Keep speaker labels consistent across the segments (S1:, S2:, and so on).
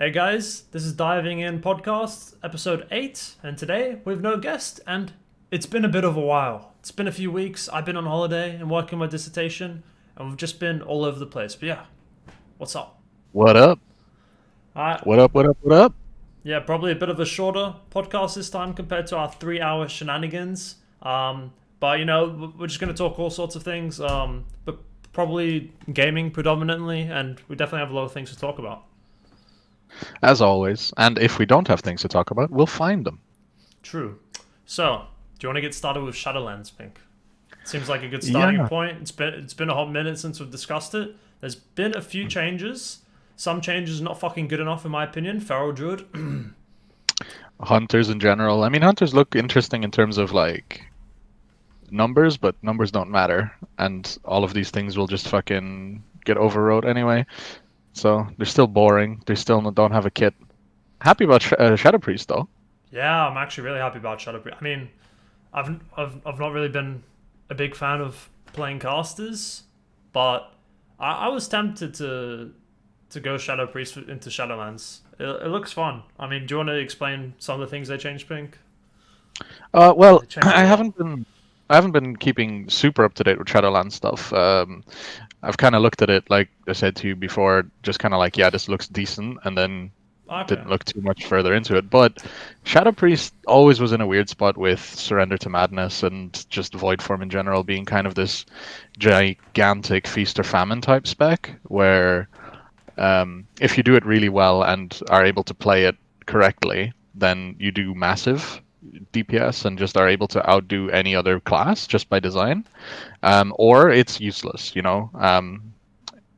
S1: Hey guys, this is Diving In Podcast, episode 8, and today we've no guest, and it's been a bit of a while. It's been a few weeks, I've been on holiday and working my dissertation, and we've just been all over the place. But yeah, what's up?
S2: What up?
S1: Uh,
S2: What up? What up? What up?
S1: yeah, probably a bit of a shorter podcast this time compared to our 3 hour shenanigans. But we're just going to talk all sorts of things, but probably gaming predominantly, and we definitely have a lot of things to talk about.
S2: As always, and if we don't have things to talk about, we'll find them.
S1: True. So, do you want to get started with Shadowlands, Pink? Seems like a good starting
S2: Yeah.
S1: point. It's been a hot minute since we've discussed it. There's been a few changes. Some changes not fucking good enough in my opinion. Feral Druid.
S2: Hunters in general. I mean, hunters look interesting in terms of like numbers, but numbers don't matter, and all of these things will just fucking get overrode anyway. So they're still boring. They still don't have a kit. Happy about Shadow Priest though.
S1: Yeah, I'm actually really happy about Shadow Priest. I mean, I've not really been a big fan of playing casters, but I was tempted to go Shadow Priest into Shadowlands. It looks fun. I mean, do you want to explain some of the things they changed, Pink?
S2: Well,
S1: They changed a lot.
S2: I haven't been keeping super up to date with Shadowlands stuff. I've kind of looked at it, like I said to you before, just kind of like, yeah, this looks decent, and then
S1: Okay.
S2: didn't look too much further into it. But Shadow Priest always was in a weird spot with Surrender to Madness and just Void Form in general being kind of this gigantic feast or famine type spec, where if you do it really well and are able to play it correctly, then you do massive DPS and just are able to outdo any other class just by design. Or it's useless, you know.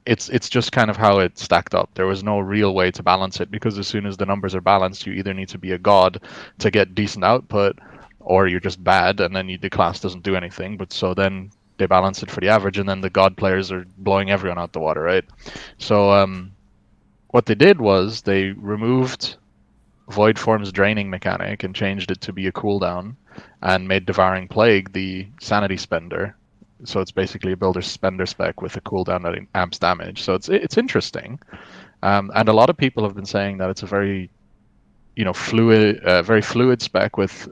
S2: It's just kind of how it stacked up. There was no real way to balance it because as soon as the numbers are balanced, you either need to be a god to get decent output, or you're just bad, and then the class doesn't do anything. But so then they balance it for the average, and then the god players are blowing everyone out the water, right? So what they did was they removed Void Form's draining mechanic and changed it to be a cooldown, and made Devouring Plague the sanity spender. So it's basically a builder spender spec with a cooldown that amps damage. So it's interesting, and a lot of people have been saying that it's a very very fluid spec with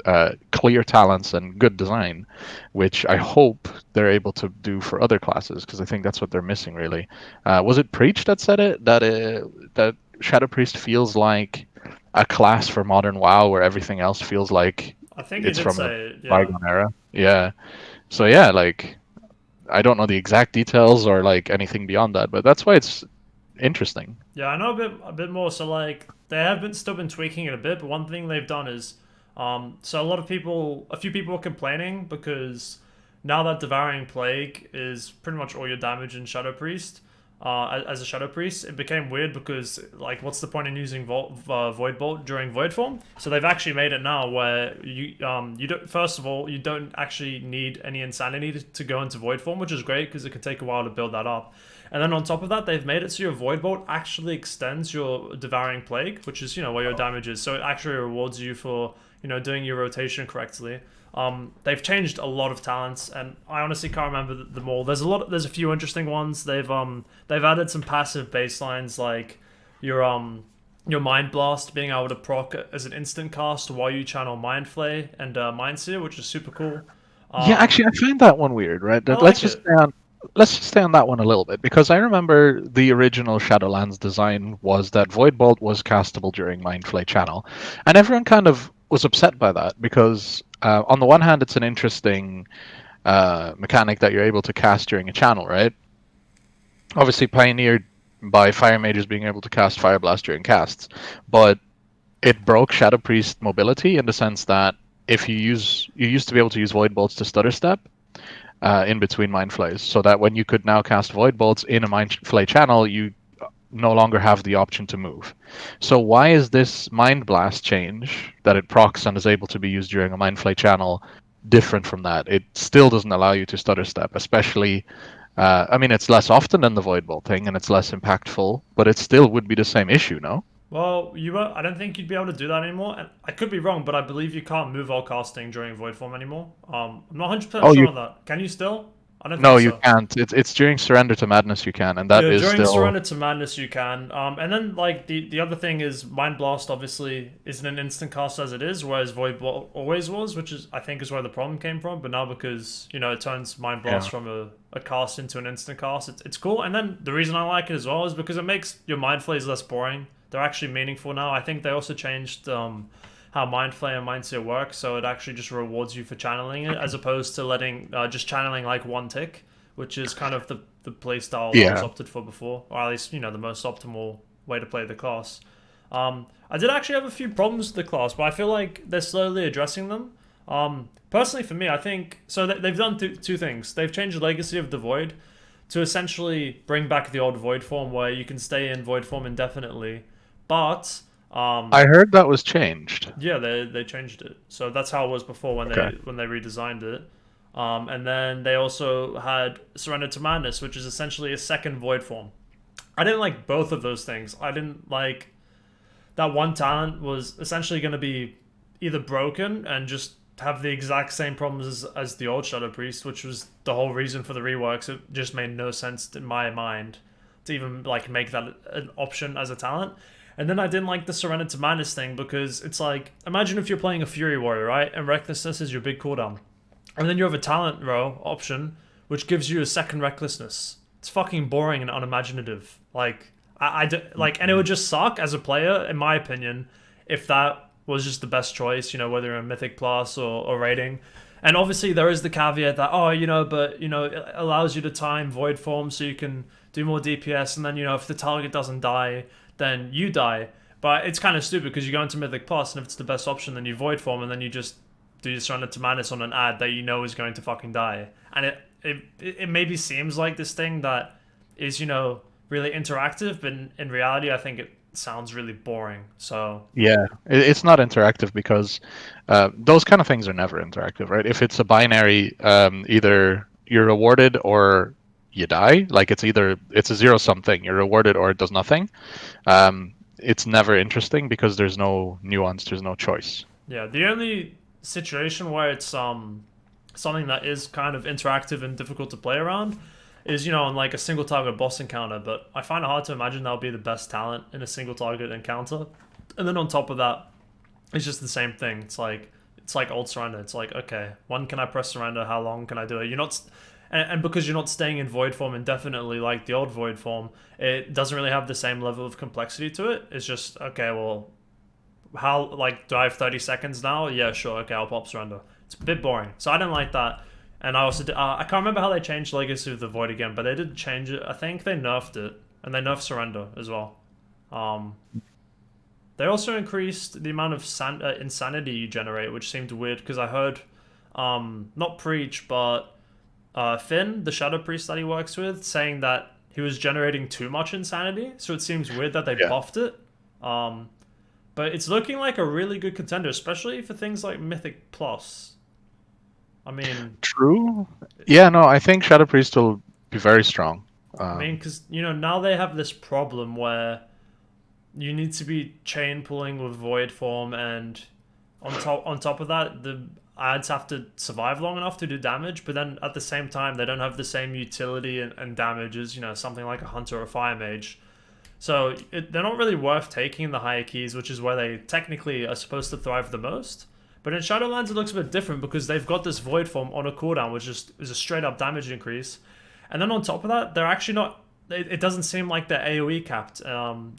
S2: clear talents and good design, which I hope they're able to do for other classes because I think that's what they're missing really. Was it Preach that said it that Shadow Priest feels like a class for modern WoW where everything else feels like
S1: I think he
S2: it's
S1: did
S2: from a
S1: say it, yeah.
S2: bygone era? Yeah. So yeah, like I don't know the exact details or like anything beyond that, but that's why it's interesting.
S1: Yeah, I know a bit more. So like they have been still been tweaking it a bit, but one thing they've done is, so a few people were complaining because now that Devouring Plague is pretty much all your damage in Shadow Priest, as a Shadow Priest, it became weird because like, what's the point in using Void Bolt during Void Form? So they've actually made it now where you don't. First of all, you don't actually need any insanity to go into Void Form, which is great because it could take a while to build that up. And then on top of that, they've made it so your Void Bolt actually extends your Devouring Plague, which is, where your damage is. So it actually rewards you for, doing your rotation correctly. They've changed a lot of talents, and I honestly can't remember them all. There's a few interesting ones. They've added some passive baselines like your Mind Blast being able to proc as an instant cast while you channel Mind Flay and Mind Seer, which is super cool.
S2: Yeah,
S1: Um,
S2: actually, I find that one weird, right?
S1: I like it.
S2: Let's just stay on that one a little bit because I remember the original Shadowlands design was that Void Bolt was castable during Mindflay Channel, and everyone kind of was upset by that because on the one hand, it's an interesting mechanic that you're able to cast during a channel, right? Obviously, pioneered by Fire Mages being able to cast Fire Blast during casts, but it broke Shadow Priest mobility in the sense that if you used to be able to use Void Bolts to stutter step in between Mind Flays, so that when you could now cast Void Bolts in a Mind Flay channel, you no longer have the option to move. So why is this Mind Blast change that it procs and is able to be used during a Mind Flay channel different from that? It still doesn't allow you to stutter step, especially. I mean, it's less often than the Void Bolt thing, and it's less impactful, but it still would be the same issue, no?
S1: Well, I don't think you'd be able to do that anymore. And I could be wrong, but I believe you can't move all casting during Void Form anymore. I'm not 100%
S2: Oh,
S1: sure
S2: you
S1: on that. Can you still? I don't
S2: No,
S1: think
S2: you
S1: so.
S2: can't. It's during Surrender to Madness you can, and that
S1: Yeah,
S2: is
S1: during
S2: still.
S1: Surrender to Madness you can. And then like the other thing is Mind Blast obviously isn't an instant cast as it is, whereas always was, which is I think is where the problem came from. But now because it turns Mind Blast
S2: Yeah.
S1: from a cast into an instant cast, it's cool. And then the reason I like it as well is because it makes your Mind Flays less boring. They're actually meaningful now. I think they also changed how Mind Flay and Mind Seer work, so it actually just rewards you for channeling it as opposed to letting just channeling like one tick, which is kind of the play style that was
S2: Yeah.
S1: opted for before, or at least the most optimal way to play the class. I did actually have a few problems with the class, but I feel like they're slowly addressing them. Personally, for me, I think so. They've done two things. They've changed the legacy of the Void to essentially bring back the old Void form, where you can stay in Void form indefinitely, but
S2: I heard that was changed.
S1: yeah, they changed it. So that's how it was before
S2: Okay.
S1: when they redesigned it. And then they also had Surrender to Madness, which is essentially a second Void form. I didn't like both of those things. I didn't like that one talent was essentially going to be either broken and just have the exact same problems as the old Shadow Priest, which was the whole reason for the reworks. It just made no sense in my mind to even like make that an option as a talent. And then I didn't like the Surrender to Madness thing because it's like imagine if you're playing a Fury Warrior, right? And Recklessness is your big cooldown. And then you have a talent row option which gives you a second Recklessness. It's fucking boring and unimaginative. Like, and it would just suck as a player, in my opinion, if that was just the best choice, whether you're a Mythic Plus or rating. And obviously, there is the caveat that, it allows you to time Void Form so you can do more DPS, and then, if the target doesn't die, then you die. But it's kind of stupid because you go into Mythic Plus, and if it's the best option, then you Void Form, and then you just do your Surrender to Madness on an ad that you know is going to fucking die. And it maybe seems like this thing that is, really interactive, but in reality, I think it sounds really boring. So
S2: Yeah, it's not interactive because those kind of things are never interactive, right? If it's a binary, either you're rewarded or you die. Like it's a zero sum thing. You're rewarded or it does nothing. It's never interesting because there's no nuance. There's no choice.
S1: yeah, the only situation where it's something that is kind of interactive and difficult to play around is on like a single target boss encounter. But I find it hard to imagine that would be the best talent in a single target encounter. And then on top of that, it's just the same thing. It's like old surrender. It's like, okay, when can I press surrender? How long can I do it? You're not, and because you're not staying in void form indefinitely like the old void form, it doesn't really have the same level of complexity to it. It's just okay. Well, how like do I have 30 seconds now? Yeah, sure. Okay, I'll pop surrender. It's a bit boring, so I didn't like that. And I also I can't remember how they changed Legacy of the Void again, but they did change it. I think they nerfed it, and they nerfed surrender as well. Um, they also increased the amount of insanity you generate, which seemed weird because I heard, not Preach, but Finn, the Shadow Priest that he works with, saying that he was generating too much insanity. So it seems weird that they
S2: Yeah.
S1: buffed it. Um, but it's looking like a really good contender, especially for things like Mythic Plus. I mean,
S2: True. Yeah. No, I think Shadow Priest will be very strong.
S1: because now they have this problem where you need to be chain pulling with void form, and on top of that, the ads have to survive long enough to do damage. But then at the same time, they don't have the same utility and damage as something like a hunter or a fire mage. So they're not really worth taking the higher keys, which is where they technically are supposed to thrive the most. But in Shadowlands, it looks a bit different because they've got this void form on a cooldown, which is a straight up damage increase. And then on top of that, they're actually not. It doesn't seem like they're AoE capped,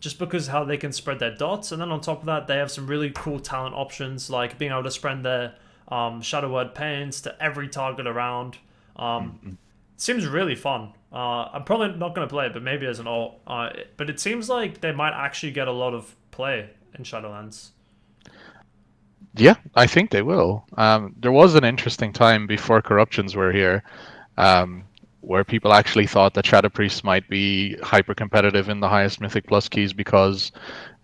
S1: just because how they can spread their dots. And then on top of that, they have some really cool talent options, like being able to spread their Shadow Word Pains to every target around.
S2: Mhm.
S1: It seems really fun. I'm probably not going to play it, but maybe as an alt. But it seems like they might actually get a lot of play in Shadowlands.
S2: Yeah, I think they will. There was an interesting time before corruptions were here, um, where people actually thought that Shadow Priests might be hyper competitive in the highest Mythic Plus keys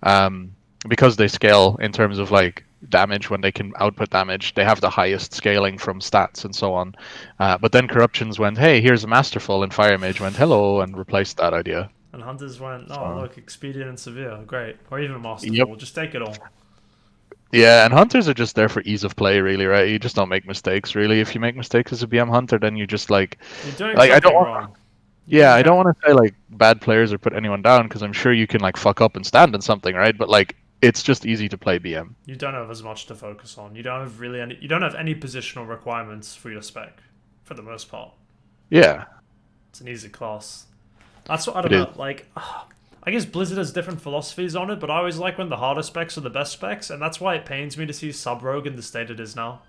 S2: um, because they scale in terms of like damage when they can output damage. They have the highest scaling from stats and so on. But then corruptions went, hey, here's a Masterful, and Fire Mage went, hello, and replaced that idea.
S1: And Hunters went, oh,
S2: So,
S1: look, Expedient and Severe. Great. Or even
S2: yep.
S1: Masterful. Just take it all.
S2: Yeah, and hunters are just there for ease of play, really, right? You just don't make mistakes, really. If you make mistakes as a BM hunter, then you just
S1: You're doing
S2: like I don't
S1: something
S2: want,
S1: wrong.
S2: yeah,
S1: You
S2: I don't
S1: can't.
S2: want to say like bad players or put anyone down because I'm sure you can like fuck up and stand in something, right? But like it's just easy to play BM.
S1: You don't have as much to focus on. You don't have really any. You don't have any positional requirements for your spec, for the most part.
S2: Yeah,
S1: It's an easy class. That's what I don't
S2: it is.
S1: know. Like, I guess Blizzard has different philosophies on it, but I always like when the harder specs are the best specs, and that's why it pains me to see Sub Rogue in the state it is now.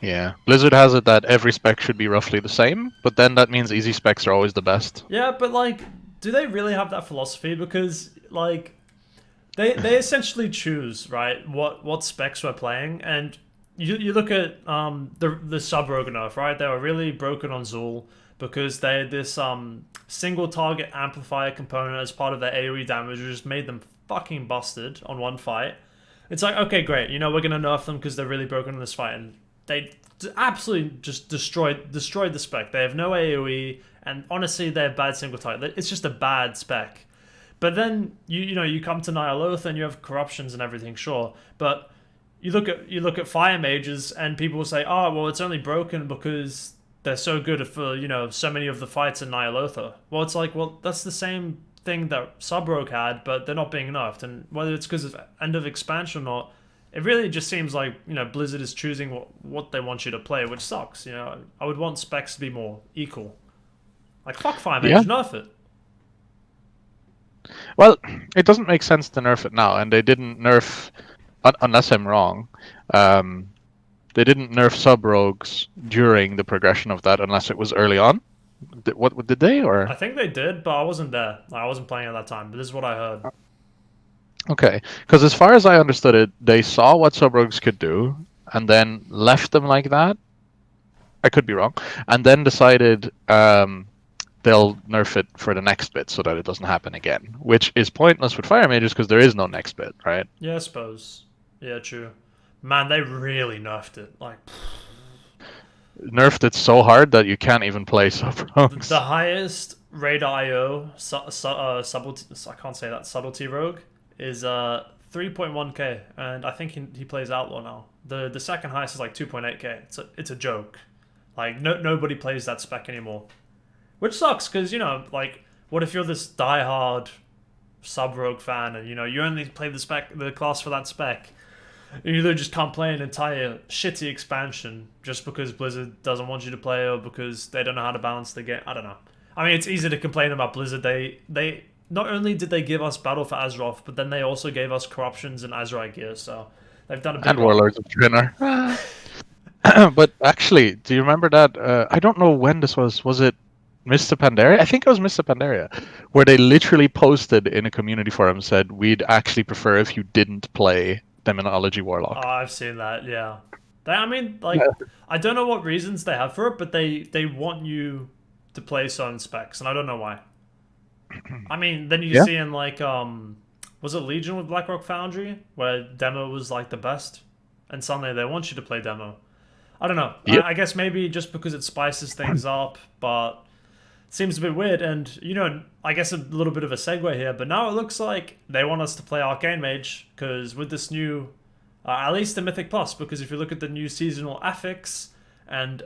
S2: Yeah, Blizzard has it that every spec should be roughly the same, but then that means easy specs are always the best.
S1: Yeah, but like, do they really have that philosophy? Because like, they essentially choose right what specs we're playing, and you look at the Sub Rogue nerf, right? They were really broken on Zul because they had this single target amplifier component as part of their AoE damage, which just made them fucking busted on one fight. It's like, okay, great, we're gonna nerf them because they're really broken in this fight, and they absolutely just destroyed the spec. They have no AoE, and honestly, they're bad single target. It's just a bad spec. But then you come to Nyaloth and you have corruptions and everything, sure, but you look at fire mages and people will say, oh well, it's only broken because they're so good for so many of the fights in Nyalotha. Well, it's like, well, that's the same thing that Sub Rogue had, but they're not being nerfed, and whether it's because of end of expansion or not, it really just seems like Blizzard is choosing what they want you to play, which sucks. I would want specs to be more equal. Like fuck fire
S2: Yeah.
S1: mage, nerf it.
S2: Well, it doesn't make sense to nerf it now, and they didn't nerf, unless I'm wrong, um, they didn't nerf sub rogues during the progression of that, unless it was early on. What did they
S1: I
S2: or?
S1: think they did, but I wasn't there. I wasn't playing at that time. But this is what I heard.
S2: Okay, because as far as I understood it, they saw what sub rogues could do, and then left them like that. I could be wrong, and then decided they'll nerf it for the next bit so that it doesn't happen again, which is pointless with fire mages because there is no next bit, right?
S1: Yeah, I suppose. Yeah, true. Man, they really nerfed it. Like
S2: Nerfed it so hard that you can't even play sub
S1: the
S2: rogues.
S1: highest raid IO subtlety. I can't say that subtlety rogue is 3.1k, and I think he plays outlaw now. The second highest is like 2.8k. It's a joke. Like nobody plays that spec anymore, which sucks because like what if you're this diehard sub rogue fan and you only play the class for that spec. You either just can't play an entire shitty expansion just because Blizzard doesn't want you to play or because they don't know how to balance the game. I don't know. I mean, it's easy to complain about Blizzard. They not only did they give us Battle for Azeroth, but then they also gave us Corruptions and Azerite gear. So they've done a bit
S2: And
S1: wrong.
S2: Warlords of Draenor. But actually, do you remember that? I don't know when this was. Was it Mr. Pandaria? I think it was Mr. Pandaria, where they literally posted in a community forum said we'd actually prefer if you didn't play Demonology
S1: Oh,
S2: Warlock.
S1: I've seen that. Yeah. I mean,
S2: Yeah.
S1: like, I don't know what reasons they have for it, but they want you to play certain specs, and I don't know why. I mean, then you
S2: Yeah.
S1: see in like was it Legion with Blackrock Foundry where demo was like the best, and suddenly they want you to play demo. I don't know.
S2: Yep.
S1: I guess maybe just because it spices things up, but it seems a bit weird. And I guess a little bit of a segue here, but now it looks like they want us to play Arcane Mage because with this new, at least the Mythic Plus, because if you look at the new seasonal affix and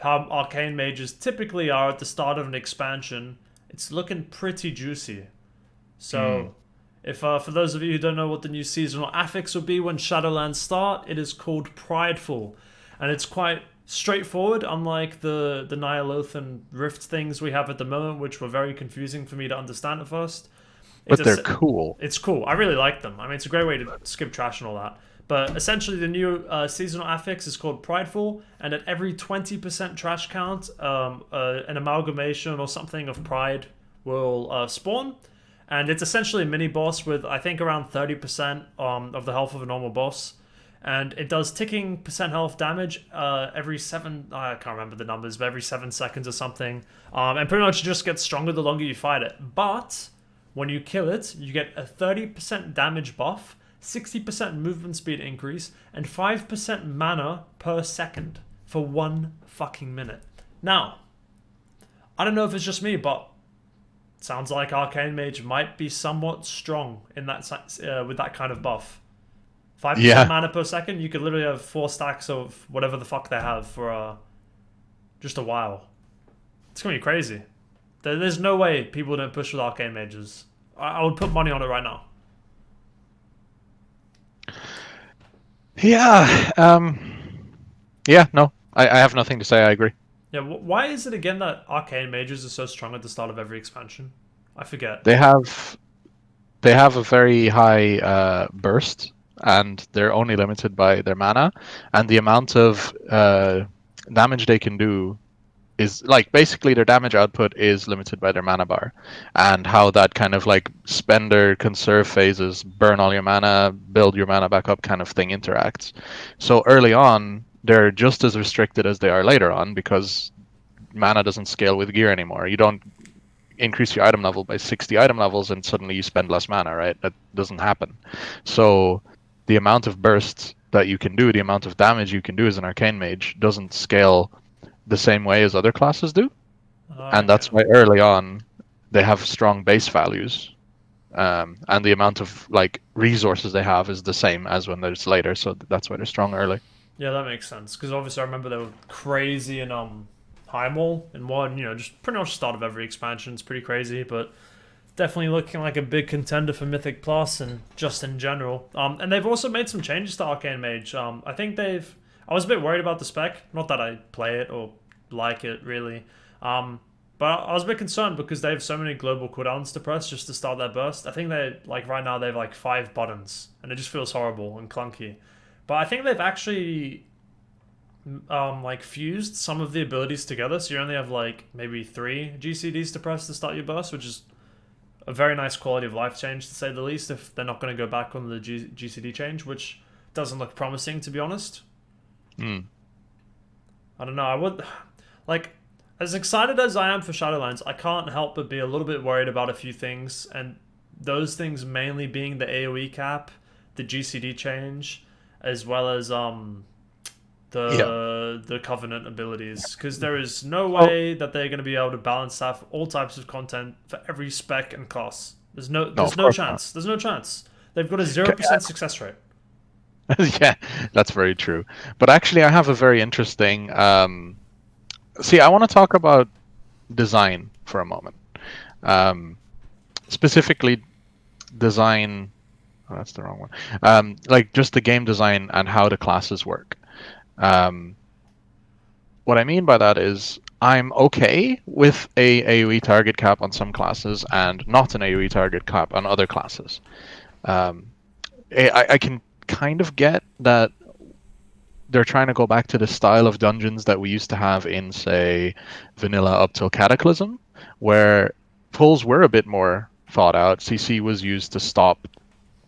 S1: how Arcane Mages typically are at the start of an expansion, it's looking pretty juicy.
S2: Mm.
S1: So, if for those of you who don't know what the new seasonal affix will be when Shadowlands start, it is called Prideful, and it's quite straightforward, unlike the Nyalothan Rift things we have at the moment, which were very confusing for me to understand at first. It's
S2: But they're
S1: a,
S2: cool.
S1: it's cool. I really like them. I mean, it's a great way to skip trash and all that. But essentially, the new seasonal affix is called Prideful, and at every 20% trash count, an amalgamation or something of Pride will spawn. And it's essentially a mini boss with, I think, around 30% of the health of a normal boss. And it does ticking percent health damage every seven. I can't remember the numbers, but every 7 seconds or something. And pretty much just gets stronger the longer you fight it. But when you kill it, you get a 30% damage buff, 60% movement speed increase, and 5% mana per second for 1 fucking minute. Now, I don't know if it's just me, but it sounds like Arcane Mage might be somewhat strong in that with that kind of buff. 5%
S2: Yeah.
S1: mana per second, you could literally have 4 stacks of whatever the fuck they have for just a while. It's gonna be crazy. There's no way people don't push with arcane mages. I would put money on it right now.
S2: Yeah. Yeah, no. I have nothing to say. I agree.
S1: Yeah, why is it again that arcane mages are so strong at the start of every expansion? I forget.
S2: They have a very high burst, and they're only limited by their mana, and the amount of damage they can do is like basically their damage output is limited by their mana bar, and how that kind of like spender conserve phases, burn all your mana, build your mana back up kind of thing interacts. So early on, they're just as restricted as they are later on because mana doesn't scale with gear anymore. You don't increase your item level by 60 item levels and suddenly you spend less mana, right? That doesn't happen. So the amount of bursts that you can do, the amount of damage you can do as an arcane mage doesn't scale the same way as other classes do. And
S1: Okay.
S2: that's why early on they have strong base values. And the amount of like resources they have is the same as when there's later, so that's why they're strong early.
S1: Yeah, that makes sense. Because obviously I remember they were crazy in Highmall in one, just pretty much start of every expansion. It's pretty crazy, but definitely looking like a big contender for Mythic Plus and just in general. And they've also made some changes to Arcane Mage. I think they've. I was a bit worried about the spec. Not that I play it or like it really. But I was a bit concerned because they have so many global cooldowns to press just to start their burst. I think they like right now they have like 5 buttons, and it just feels horrible and clunky. But I think they've actually like fused some of the abilities together, so you only have like maybe 3 GCDs to press to start your burst, which is a very nice quality of life change to say the least. If they're not going to go back on the GCD change, which doesn't look promising to be honest.
S2: Mm.
S1: I don't know. I would like as excited as I am for Shadowlands, I can't help but be a little bit worried about a few things, and those things mainly being the AOE cap, the GCD change, as well as
S2: Yeah.
S1: the Covenant abilities, because there is no
S2: Oh,
S1: way that they're going to be able to balance that for all types of content for every spec and class.
S2: no,
S1: There's
S2: of
S1: no
S2: course not.
S1: chance. There's no chance. They've got a 0% success rate.
S2: Yeah, that's very true. But actually, I have a very interesting. See, I want to talk about design for a moment. Um, Specifically, design. Oh, that's the wrong one. Like just the game design and how the classes work. Um, what I mean by that is I'm okay with a AoE target cap on some classes and not an AoE target cap on other classes. Um, I can kind of get that they're trying to go back to the style of dungeons that we used to have in, say, vanilla up till Cataclysm, where pulls were a bit more thought out. CC was used to stop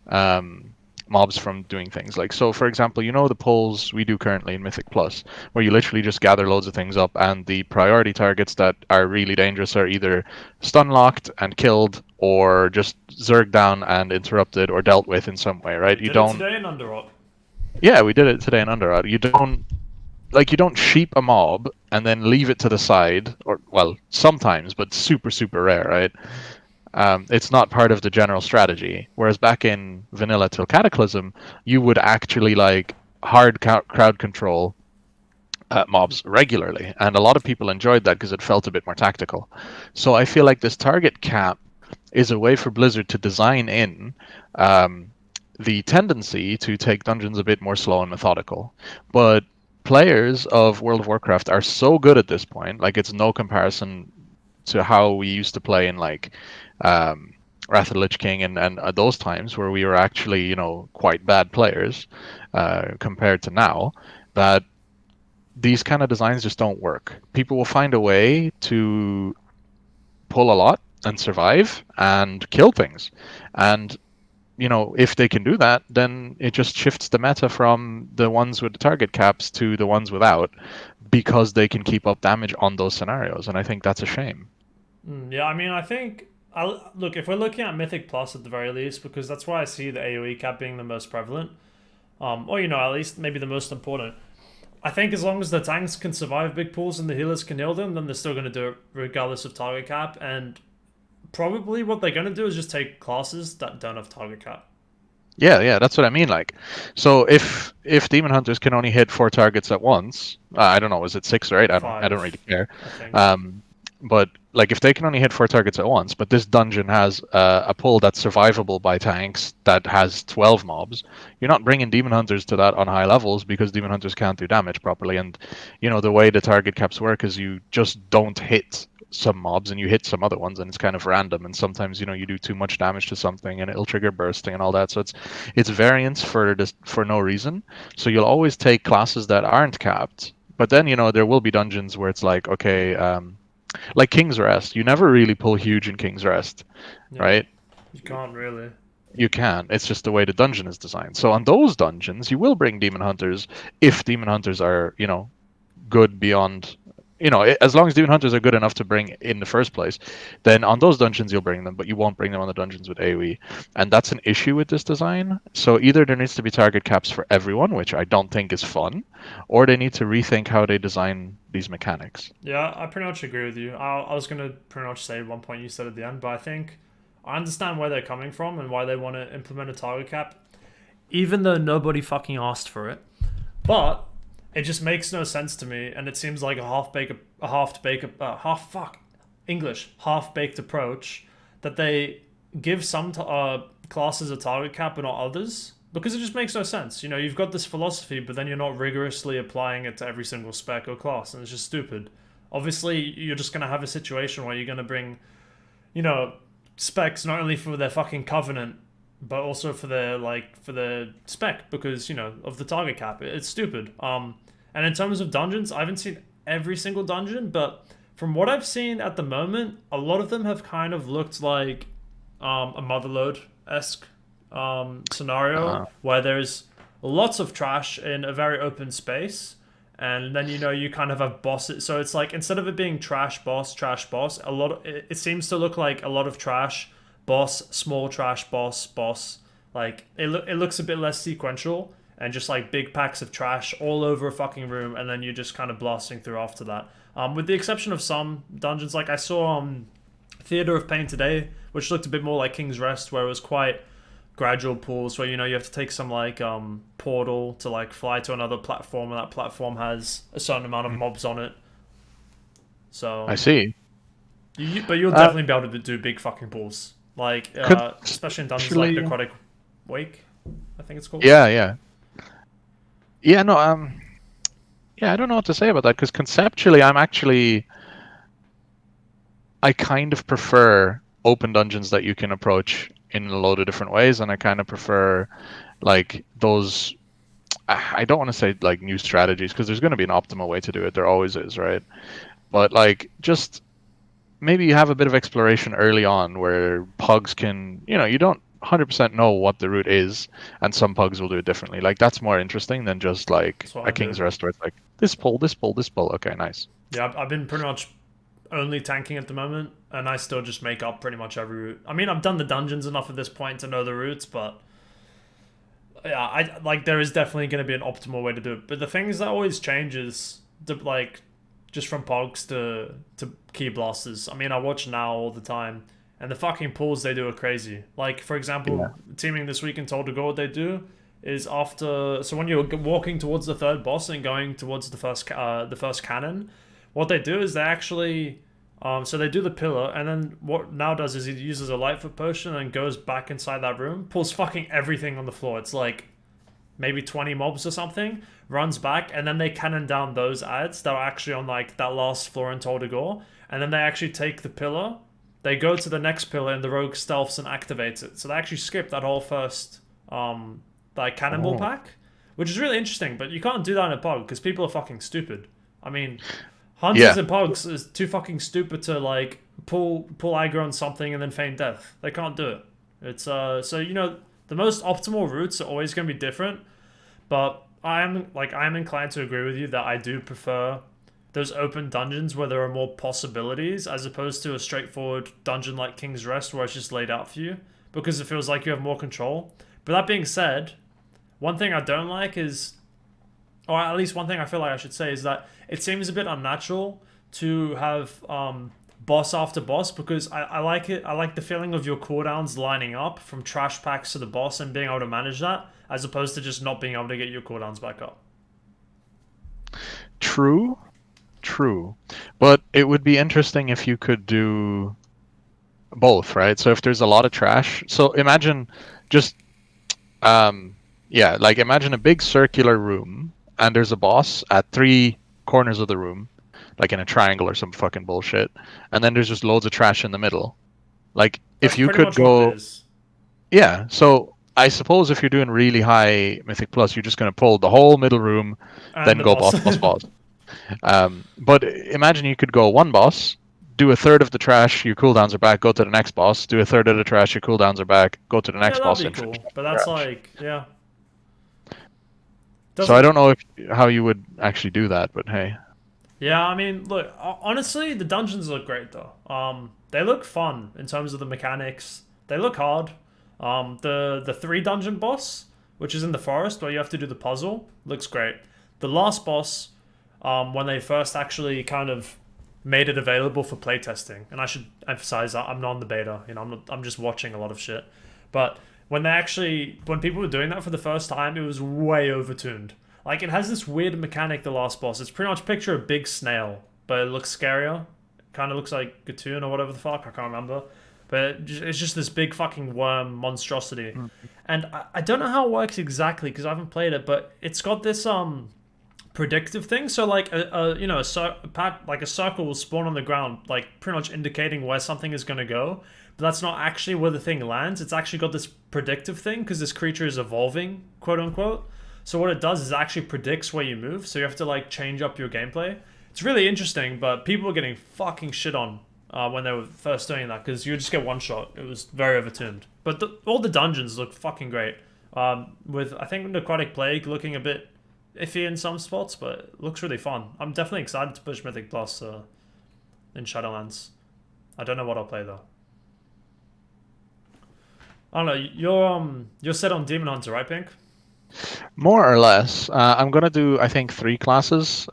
S2: um, mobs from doing things. Like, so for example, the pulls we do currently in Mythic Plus, where you literally just gather loads of things up, and the priority targets that are really dangerous are either stun locked and killed, or just zerged down and interrupted or dealt with in some way,
S1: We
S2: right? You
S1: did it
S2: don't.
S1: today in Underrot.
S2: Yeah, we did it today in Underout. You don't sheep a mob and then leave it to the side, or well, sometimes, but super super rare, right? It's not part of the general strategy. Whereas back in Vanilla till Cataclysm, you would actually like hard crowd control mobs regularly, and a lot of people enjoyed that because it felt a bit more tactical. So I feel like this target cap is a way for Blizzard to design in um, the tendency to take dungeons a bit more slow and methodical. But players of World of Warcraft are so good at this point, like it's no comparison to how we used to play in like Wrath of the Lich King and those times where we were actually, quite bad players compared to now, that these kind of designs just don't work. People will find a way to pull a lot and survive and kill things. And if they can do that, then it just shifts the meta from the ones with the target caps to the ones without, because they can keep up damage on those scenarios. And I think that's a shame.
S1: Yeah, I mean, I think look if we're looking at Mythic Plus at the very least, because that's why I see the AOE cap being the most prevalent, or at least maybe the most important. I think as long as the tanks can survive big pools and the healers can heal them, then they're still going to do it regardless of target cap. And probably what they're going to do is just take classes that don't have target cap.
S2: Yeah, that's what I mean. Like, so if demon hunters can only hit 4 targets at once, I don't know, is it 6 or 8? I don't really
S1: 5,
S2: care.
S1: I think.
S2: Um, but like, if they can only hit 4 targets at once, but this dungeon has a pull that's survivable by tanks that has 12 mobs, you're not bringing demon hunters to that on high levels because demon hunters can't do damage properly. And the way the target caps work is you just don't hit some mobs and you hit some other ones, and it's kind of random. And sometimes you do too much damage to something and it'll trigger bursting and all that. So it's variance for no reason. So you'll always take classes that aren't capped. But then there will be dungeons where it's like, okay, like King's Rest. You never really pull huge in King's Rest,
S1: Yeah,
S2: right?
S1: you can't really.
S2: You can. It's just the way the dungeon is designed. So on those dungeons, you will bring demon hunters if demon hunters are, good beyond, as long as demon hunters are good enough to bring in the first place, then on those dungeons you'll bring them, but you won't bring them on the dungeons with AoE. And that's an issue with this design. So either there needs to be target caps for everyone, which I don't think is fun, or they need to rethink how they design these mechanics.
S1: Yeah, I pretty much agree with you. I was gonna pretty much say one point you said at the end, but I think I understand where they're coming from and why they want to implement a target cap, even though nobody fucking asked for it. But it just makes no sense to me, and it seems like half baked approach that they give some classes a target cap but not others, because it just makes no sense. You've got this philosophy, but then you're not rigorously applying it to every single spec or class, and it's just stupid. Obviously, you're just gonna have a situation where you're gonna bring, you know, specs not only for their fucking covenant but also for their spec because of the target cap. It's stupid. And in terms of dungeons, I haven't seen every single dungeon, but from what I've seen at the moment, a lot of them have kind of looked like a Motherload esque scenario
S2: Uh,
S1: where there's lots of trash in a very open space. And then you kind of have bosses. So it's like instead of it being trash boss, it seems to look like a lot of trash, boss, small trash, boss. Like it looks a bit less sequential and just like big packs of trash all over a fucking room, and then you're just kind of blasting through after that. With the exception of some dungeons, like I saw Theater of Pain today, which looked a bit more like King's Rest, where it was quite gradual pools where you have to take some like portal to like fly to another platform, and that platform has a certain amount of mobs on it.
S2: I
S1: So
S2: see.
S1: but you'll
S2: Uh,
S1: definitely be able to do big fucking pools, like especially in dungeons like
S2: Conceptually,
S1: Necrotic Wake, I think it's called.
S2: yeah. Yeah, no, yeah, I don't know what to say about that because conceptually, I kind of prefer open dungeons that you can approach in a load of different ways, and I kind of prefer like those. I don't want to say like new strategies because there's going to be an optimal way to do it. There always is, right? But like just maybe you have a bit of exploration early on where pugs can, you don't 100% know what the route is, and some pugs will do it differently. Like that's more interesting than just like
S1: That's what
S2: a
S1: I do.
S2: King's Rest where it's like this pull, this pull, this pull. Okay, nice.
S1: Yeah, I've been pretty much only tanking at the moment, and I still just make up pretty much every route. I mean, I've done the dungeons enough at this point to know the routes, but yeah, I like there is definitely going to be an optimal way to do it. But the things that always changes, like just from pogs to key blasters. I mean, I watch now all the time, and the fucking pulls they do are crazy. Like for
S2: Yeah.
S1: example, teaming this week in Told to Go, what they do is after so when you're walking towards the third boss and going towards the first cannon, what they do is they actually so they do the pillar, and then what now does is he uses a lightfoot potion and goes back inside that room, pulls fucking everything on the floor. It's like maybe 20 mobs or something, runs back, and then they cannon down those ads that are actually on like that last floor in Toldagor, and then they actually take the pillar, they go to the next pillar, and the rogue stealths and activates it. So they actually skip that whole first like cannonball
S2: Oh,
S1: pack, which is really interesting. But you can't do that in a pog because people are fucking stupid. I mean, hunters
S2: yeah.
S1: and pogs is too fucking stupid to like pull aggro on something and then feign death. They can't do it. It's so the most optimal routes are always going to be different, but I am inclined to agree with you that I do prefer those open dungeons where there are more possibilities as opposed to a straightforward dungeon like King's Rest where it's just laid out for you because it feels like you have more control. But that being said, one thing I don't like is, or at least one thing I feel like I should say is that it seems a bit unnatural to have boss after boss because I like it. I like the feeling of your cooldowns lining up from trash packs to the boss and being able to manage that, as opposed to just not being able to get your cooldowns back up.
S2: True, true. But it would be interesting if you could do both, right? So if there's a lot of trash, so imagine just yeah, like imagine a big circular room and there's a boss at three corners of the room, like in a triangle or some fucking bullshit, and then there's just loads of trash in the middle. Like
S1: That's
S2: if you
S1: pretty
S2: could
S1: much what it
S2: go,
S1: is.
S2: yeah. So I suppose if you're doing really high Mythic Plus, you're just going to pull the whole middle room,
S1: And
S2: then
S1: the
S2: go
S1: boss.
S2: boss, boss, boss. But imagine you could go one boss, do a third of the trash, your cooldowns are back, go to the next boss, do a third of the trash, your cooldowns are back, go to the
S1: Yeah,
S2: next
S1: that'd
S2: boss,
S1: be
S2: and finish
S1: cool.
S2: off
S1: But
S2: the
S1: that's
S2: trash.
S1: like, yeah,
S2: So I
S1: doesn't.
S2: don't know if how you would actually do that, but hey.
S1: Yeah, I mean, look, honestly, the dungeons look great though. They look fun in terms of the mechanics. They look hard. The three dungeon boss, which is in the forest where you have to do the puzzle, looks great. The last boss, when they first actually kind of made it available for playtesting, and I should emphasize that I'm not in the beta. You know, I'm just watching a lot of shit. But when people were doing that for the first time, it was way overtuned. Like it has this weird mechanic. The last boss. It's pretty much picture a big snail, but it looks scarier. Kind of looks like Gatoon or whatever the fuck. I can't remember. But it's just this big fucking worm monstrosity. And I don't know how it works exactly because I haven't played it, but it's got this predictive thing. So like like a circle will spawn on the ground, like pretty much indicating where something is gonna go. But that's not actually where the thing lands. It's actually got this predictive thing because this creature is evolving, quote unquote. So what it does is it actually predicts where you move. So you have to like change up your gameplay. It's really interesting, but people were getting fucking shit on when they were first doing that because you would just get one shot. It was very overtuned. But all the dungeons look fucking great. With I think Necrotic Plague looking a bit iffy in some spots, but it looks really fun. I'm definitely excited to push Mythic Plus in Shadowlands. I don't know what I'll play though. I don't know. You're set on Demon Hunter, right, Pink?
S2: More or less. I'm gonna do, I think, three classes.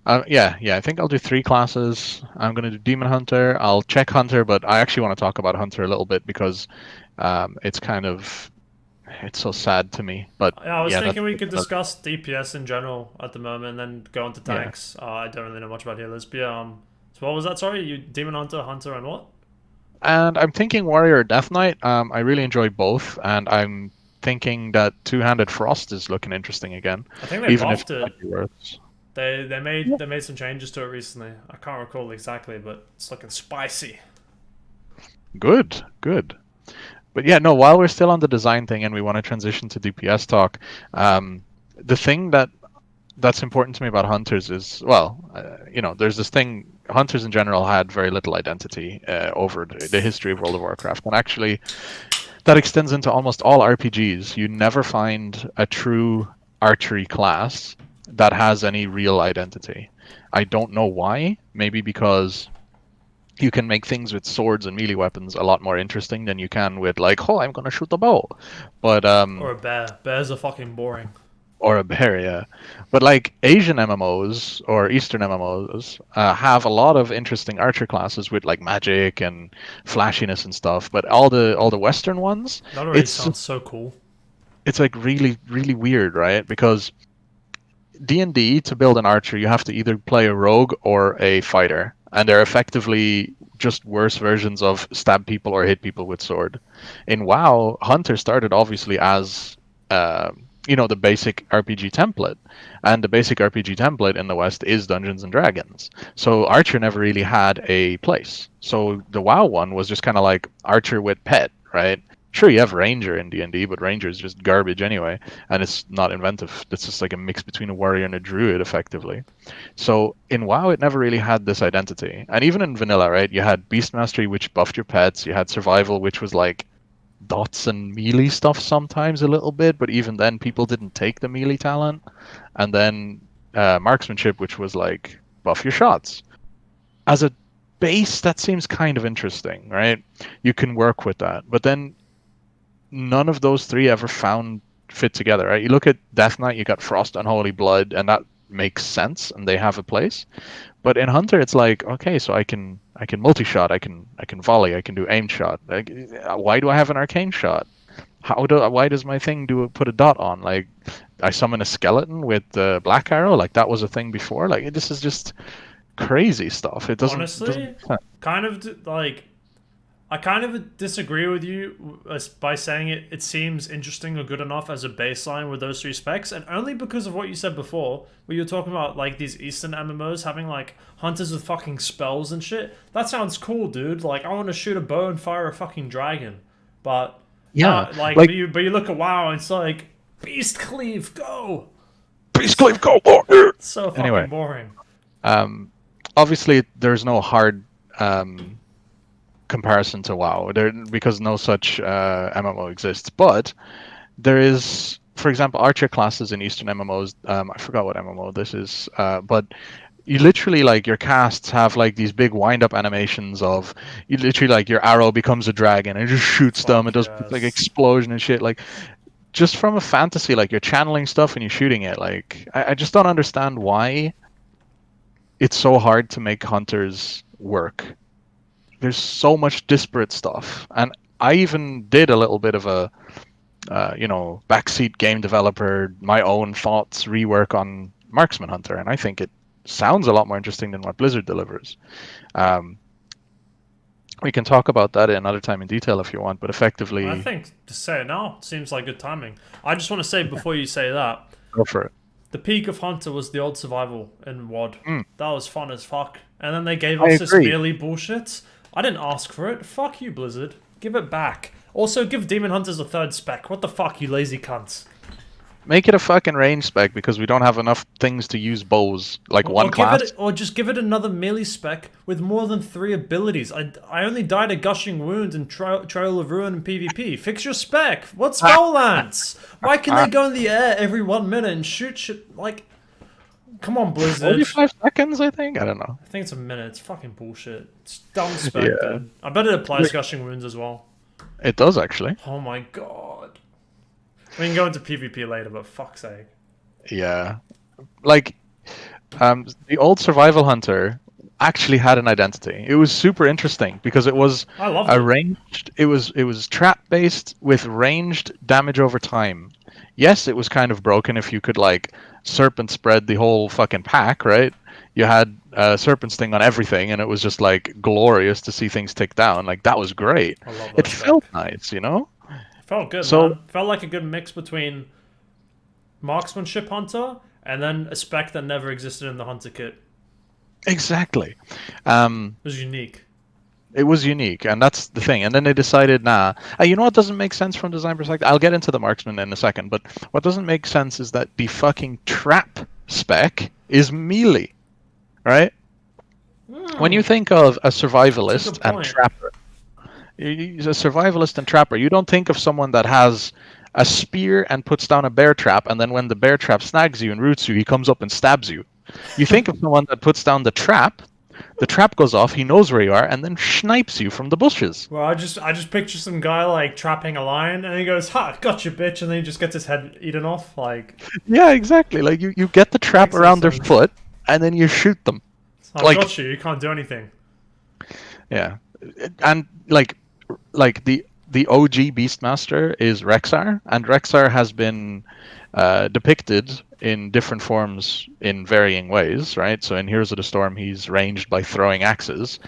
S2: Yeah. I think I'll do three classes. I'm gonna do Demon Hunter. I'll check Hunter, but I actually want to talk about Hunter a little bit because it's kind of it's so sad to me. But
S1: Yeah, I was
S2: yeah, that's
S1: thinking we could discuss DPS in general at the moment, and then go into
S2: yeah.
S1: tanks. I don't really know much about healers, but yeah. So what was that? Sorry, you Demon Hunter, Hunter, and what?
S2: And I'm thinking Warrior or Death Knight. I really enjoy both, and I'm thinking that Two-Handed Frost is looking interesting again,
S1: I think they
S2: even if
S1: buffed
S2: it
S1: it.
S2: might be worse.
S1: They made some changes to it recently. I can't recall exactly, but it's looking spicy.
S2: Good, good. But yeah, no, while we're still on the design thing and we want to transition to DPS talk, the thing that's important to me about hunters is, well, there's this thing. Hunters in general had very little identity over the history of World of Warcraft, and actually, that extends into almost all RPGs. You never find a true archery class that has any real identity. I don't know why. Maybe because you can make things with swords and melee weapons a lot more interesting than you can with like, oh, I'm gonna shoot the bow, but
S1: Or a bear. Bears are fucking boring.
S2: or a bear, yeah. But like Asian MMOs or Eastern MMOs have a lot of interesting archer classes with like magic and flashiness and stuff. But all the Western ones,
S1: That already
S2: it's
S1: sounds so cool.
S2: it's like really really weird, right? Because D&D, to build an archer, you have to either play a rogue or a fighter, and they're effectively just worse versions of stab people or hit people with sword. In WoW, Hunter started obviously as uh, the basic RPG template, and the basic RPG template in the West is Dungeons and Dragons. So Archer never really had a place. So the WoW one was just kind of like Archer with pet, right? Sure, you have Ranger in D&D, but Ranger is just garbage anyway, and it's not inventive. It's just like a mix between a warrior and a druid, effectively. So in WoW, it never really had this identity. And even in vanilla, right, you had Beast Mastery, which buffed your pets. You had Survival, which was like dots and melee stuff sometimes a little bit, but even then, people didn't take the melee talent. And then Marksmanship, which was like buff your shots. As a base, that seems kind of interesting, right? You can work with that. But then none of those three ever found fit together, right? You look at Death Knight, you got Frost Unholy Blood, and that makes sense and they have a place. But in Hunter, it's like, okay, so I can multi-shot, I can volley, I can do aim shot. Like, why do I have an arcane shot? Why does my thing put a dot on? Like, I summon a skeleton with the black arrow. Like that was a thing before. Like this is just crazy stuff. It doesn't
S1: Honestly,
S2: make sense.
S1: kind of like I kind of disagree with you by saying it seems interesting or good enough as a baseline with those three specs, and only because of what you said before, where you were talking about like these Eastern MMOs having like hunters with fucking spells and shit. That sounds cool, dude. Like I want to shoot a bow and fire a fucking dragon, but
S2: Yeah,
S1: now like
S2: like
S1: but you look at WoW and it's like beast cleave go.
S2: Beast Cleave go. Oh,
S1: It's so
S2: anyway,
S1: fucking boring.
S2: um, obviously there's no hard comparison to WoW there because no such MMO exists. But there is, for example, archer classes in Eastern MMOs. I forgot what MMO this is, but you literally like your casts have like these big wind up animations of you literally like your arrow becomes a dragon and it just shoots them. It
S1: Fuck
S2: does like
S1: yes.
S2: explosion and shit. Like just from a fantasy, like you're channeling stuff and you're shooting it. Like I just don't understand why it's so hard to make hunters work. There's so much disparate stuff, and I even did a little bit of a backseat game developer, my own thoughts rework on Marksman Hunter, and I think it sounds a lot more interesting than what Blizzard delivers. Um, we can talk about that another time in detail if you want, but
S1: I
S2: effectively,
S1: think to say it now seems like good timing. I just want to say before you say that,
S2: go for it.
S1: the peak of Hunter was the old survival in WoD.
S2: Mm,
S1: That was fun as fuck. And then they gave
S2: I
S1: us this
S2: agree.
S1: melee bullshit. I didn't ask for it. Fuck you, Blizzard. Give it back. Also, give Demon Hunters a third spec. What the fuck, you lazy cunts?
S2: Make it a fucking range spec because we don't have enough things to use bows. Like one class.
S1: Or just give it another melee spec with more than 3 abilities. I only died a gushing wound in Trail of Ruin and PvP. Fix your spec. What's Shadowlands? Why can they go in the air every 1 minute and shoot shit like? Come on, Blizzard.
S2: 45 seconds, I think. I don't know.
S1: I think it's a minute. It's fucking bullshit. It's dumb spec,
S2: Yeah,
S1: dude. I bet it applies gushing wounds as well.
S2: it does actually.
S1: Oh my god. We can go into PvP later, but fuck's sake.
S2: Yeah, like the old survival hunter actually had an identity. It was super interesting because it was
S1: I loved
S2: a
S1: it.
S2: ranged. It was trap based with ranged damage over time. Yes, it was kind of broken if you could like serpent spread the whole fucking pack, right? You had serpent sting on everything, and it was just like glorious to see things tick down. Like that was great.
S1: I love
S2: It
S1: that
S2: felt
S1: spec.
S2: nice.
S1: Felt good,
S2: So
S1: man. Felt like a good mix between marksmanship hunter and then a spec that never existed in the hunter kit.
S2: exactly.
S1: It was unique.
S2: It was unique, and that's the thing. And then they decided, nah, you know what doesn't make sense from design perspective? I'll get into the marksman in a second, but what doesn't make sense is that the fucking trap spec is melee, right? When you think of a
S1: That's a
S2: survivalist
S1: good
S2: and
S1: point.
S2: trapper, a survivalist and trapper, you don't think of someone that has a spear and puts down a bear trap, and then when the bear trap snags you and roots you, he comes up and stabs you. You think of someone that puts down the trap goes off, he knows where you are, and then snipes you from the bushes.
S1: Well, I just picture some guy like trapping a lion, and he goes, "Ha, gotcha, bitch," and then he just gets his head eaten off. Like,
S2: Yeah, exactly. Like you get the trap
S1: makes no
S2: around their
S1: sense.
S2: foot, and then you shoot them.
S1: I
S2: Like,
S1: got you. You can't do anything.
S2: yeah, and like the OG Beastmaster is Rexar, and Rexar has been depicted in different forms in varying ways, right? So in Heroes of the Storm, he's ranged by throwing axes.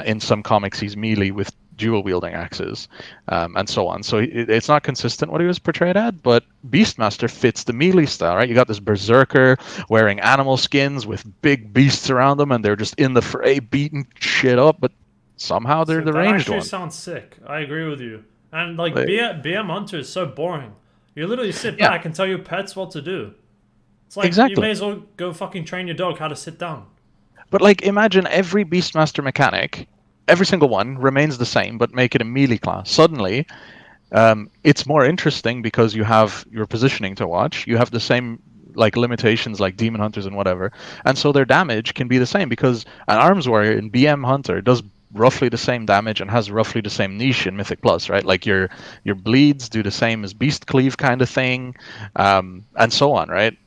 S2: In some comics, he's melee with dual wielding axes, and so on. So it's not consistent what he was portrayed at, but Beastmaster fits the melee style, right? You got this berserker wearing animal skins with big beasts around them, and they're just in the fray beating shit up, but somehow they're
S1: So
S2: the
S1: that
S2: ranged
S1: actually
S2: one.
S1: sounds sick. I agree with you. And like
S2: Like,
S1: BM Hunter is so boring. You literally sit
S2: yeah,
S1: back and tell your pets what to do. It's like you
S2: exactly.
S1: may as well go fucking train your dog how to sit down.
S2: But like, imagine every Beastmaster mechanic, every single one remains the same, but make it a melee class. Suddenly, it's more interesting because you have your positioning to watch. You have the same like limitations like demon hunters and whatever, and so their damage can be the same because an arms warrior in BM Hunter does roughly the same damage and has roughly the same niche in Mythic Plus, right? Like your bleeds do the same as Beast Cleave kind of thing, and so on, right?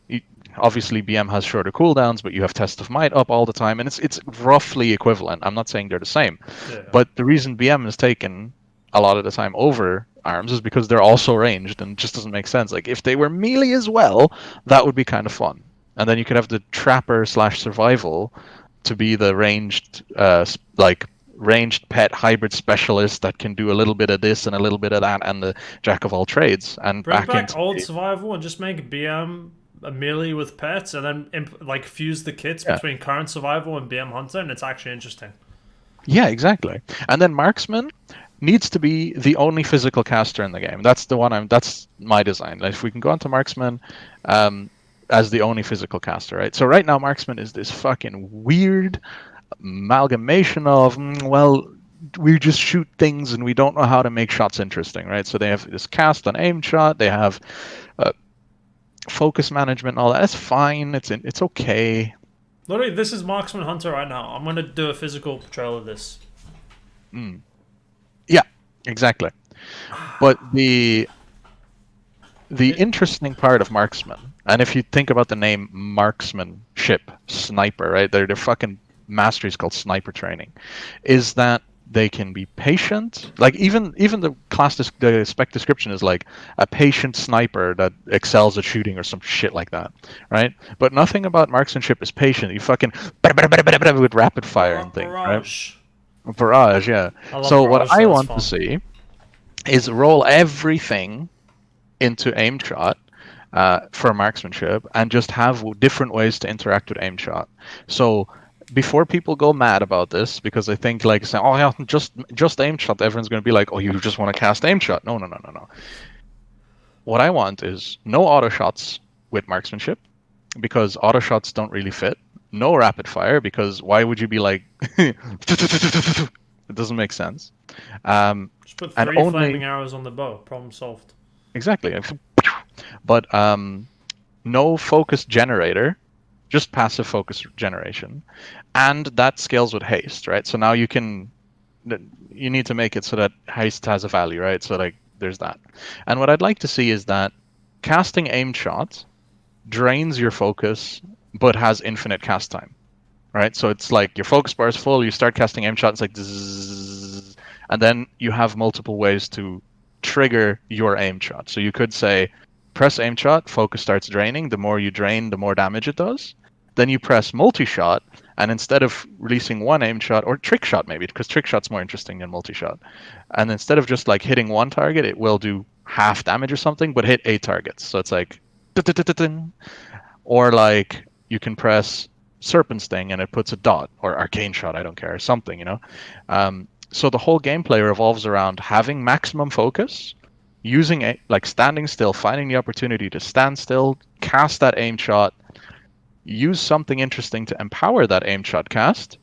S2: Obviously, BM has shorter cooldowns, but you have Test of Might up all the time, and it's roughly equivalent. I'm not saying they're the same,
S1: Yeah.
S2: but the reason BM is taken a lot of the time over arms is because they're also ranged, and it just doesn't make sense. Like if they were melee as well, that would be kind of fun. And then you could have the Trapper slash Survival to be the ranged, like ranged pet hybrid specialist that can do a little bit of this and a little bit of that, and the jack of all trades, and
S1: Bring
S2: back
S1: back
S2: into
S1: old
S2: the,
S1: survival and just make BM a melee with pets, and then like fuse the kits
S2: yeah.
S1: between current survival and BM hunter, and it's actually interesting.
S2: Yeah, exactly. And then marksman needs to be the only physical caster in the game. That's the one I'm. That's my design. Like, if we can go onto marksman um, as the only physical caster, right? So right now, marksman is this fucking weird amalgamation of well, we just shoot things and we don't know how to make shots interesting, right? So they have this cast on aim shot. They have uh, focus management and all that. That's fine. It's okay.
S1: Literally, this is Marksman Hunter right now. I'm gonna do a physical portrayal of this.
S2: Mm. Yeah, exactly. But the
S1: It,
S2: interesting part of marksman, and if you think about the name marksmanship, sniper, right? They're fucking masteries called sniper training, is that they can be patient. Like even the the spec description is like a patient sniper that excels at shooting or some shit like that, right? But nothing about marksmanship is patient. You fucking with rapid fire and things, right?
S1: barrage.
S2: Barrage, yeah.
S1: I love
S2: So what
S1: barrage.
S2: I
S1: So it's
S2: want to
S1: fun.
S2: see is roll everything into aim shot for marksmanship and just have different ways to interact with aim shot. So before people go mad about this, because I think like saying, "Oh yeah, just aim shot," everyone's going to be like, "Oh, you just want to cast aim shot?" No, no, no, no, no. What I want is no auto shots with marksmanship because auto shots don't really fit. No rapid fire because why would you be like? It doesn't make sense. Um,
S1: Just put
S2: and
S1: 3 flaming
S2: only
S1: arrows on the bow. Problem solved.
S2: exactly. But no focus generator, just passive focus generation, and that scales with haste, right? So now you need to make it so that haste has a value, right? So like there's that. And what I'd like to see is that casting aim shot drains your focus but has infinite cast time, right? So it's like your focus bar is full, you start casting aim shot, it's like zzz, and then you have multiple ways to trigger your aim shot. So you could say press aim shot, focus starts draining. The more you drain, the more damage it does. Then you press multi shot, and instead of releasing one aim shot or trick shot maybe, because trick shot's more interesting than multi shot, and instead of just like hitting one target, it will do half damage or something, but hit 8 targets. So it's like, or like you can press Serpent Sting and it puts a dot, or Arcane Shot, I don't care, or something, you know. So the whole gameplay revolves around having maximum focus, using it like standing still, finding the opportunity to stand still, cast that aim shot, use something interesting to empower that aim shot cast,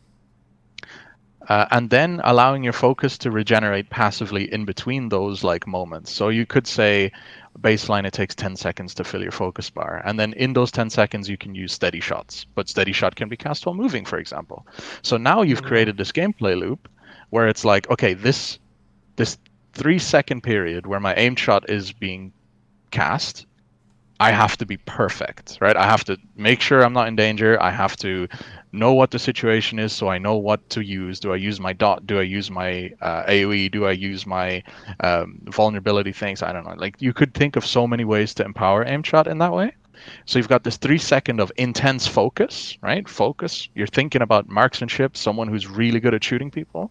S2: and then allowing your focus to regenerate passively in between those like moments. So you could say baseline it takes 10 seconds to fill your focus bar, and then in those 10 seconds you can use steady shots, but steady shot can be cast while moving, for example. So now you've
S1: Mm.
S2: created this gameplay loop where it's like, okay, this 3 second period where my aim shot is being cast, I have to be perfect, right? I have to make sure I'm not in danger. I have to know what the situation is, so I know what to use. Do I use my dot? Do I use my AOE? Do I use my vulnerability things? I don't know. Like you could think of so many ways to empower aim shot in that way. So you've got this 3 second of intense focus, right? Focus. You're thinking about marksmanship, someone who's really good at shooting people,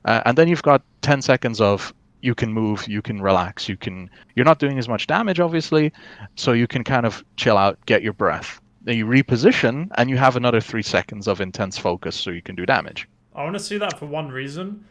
S2: and then you've got 10 seconds of you can move, you can relax, you're not doing as much damage obviously, so you can kind of chill out, get your breath. Then you reposition and you have another 3 seconds of intense focus so you can do damage.
S1: I want to see that for one reason.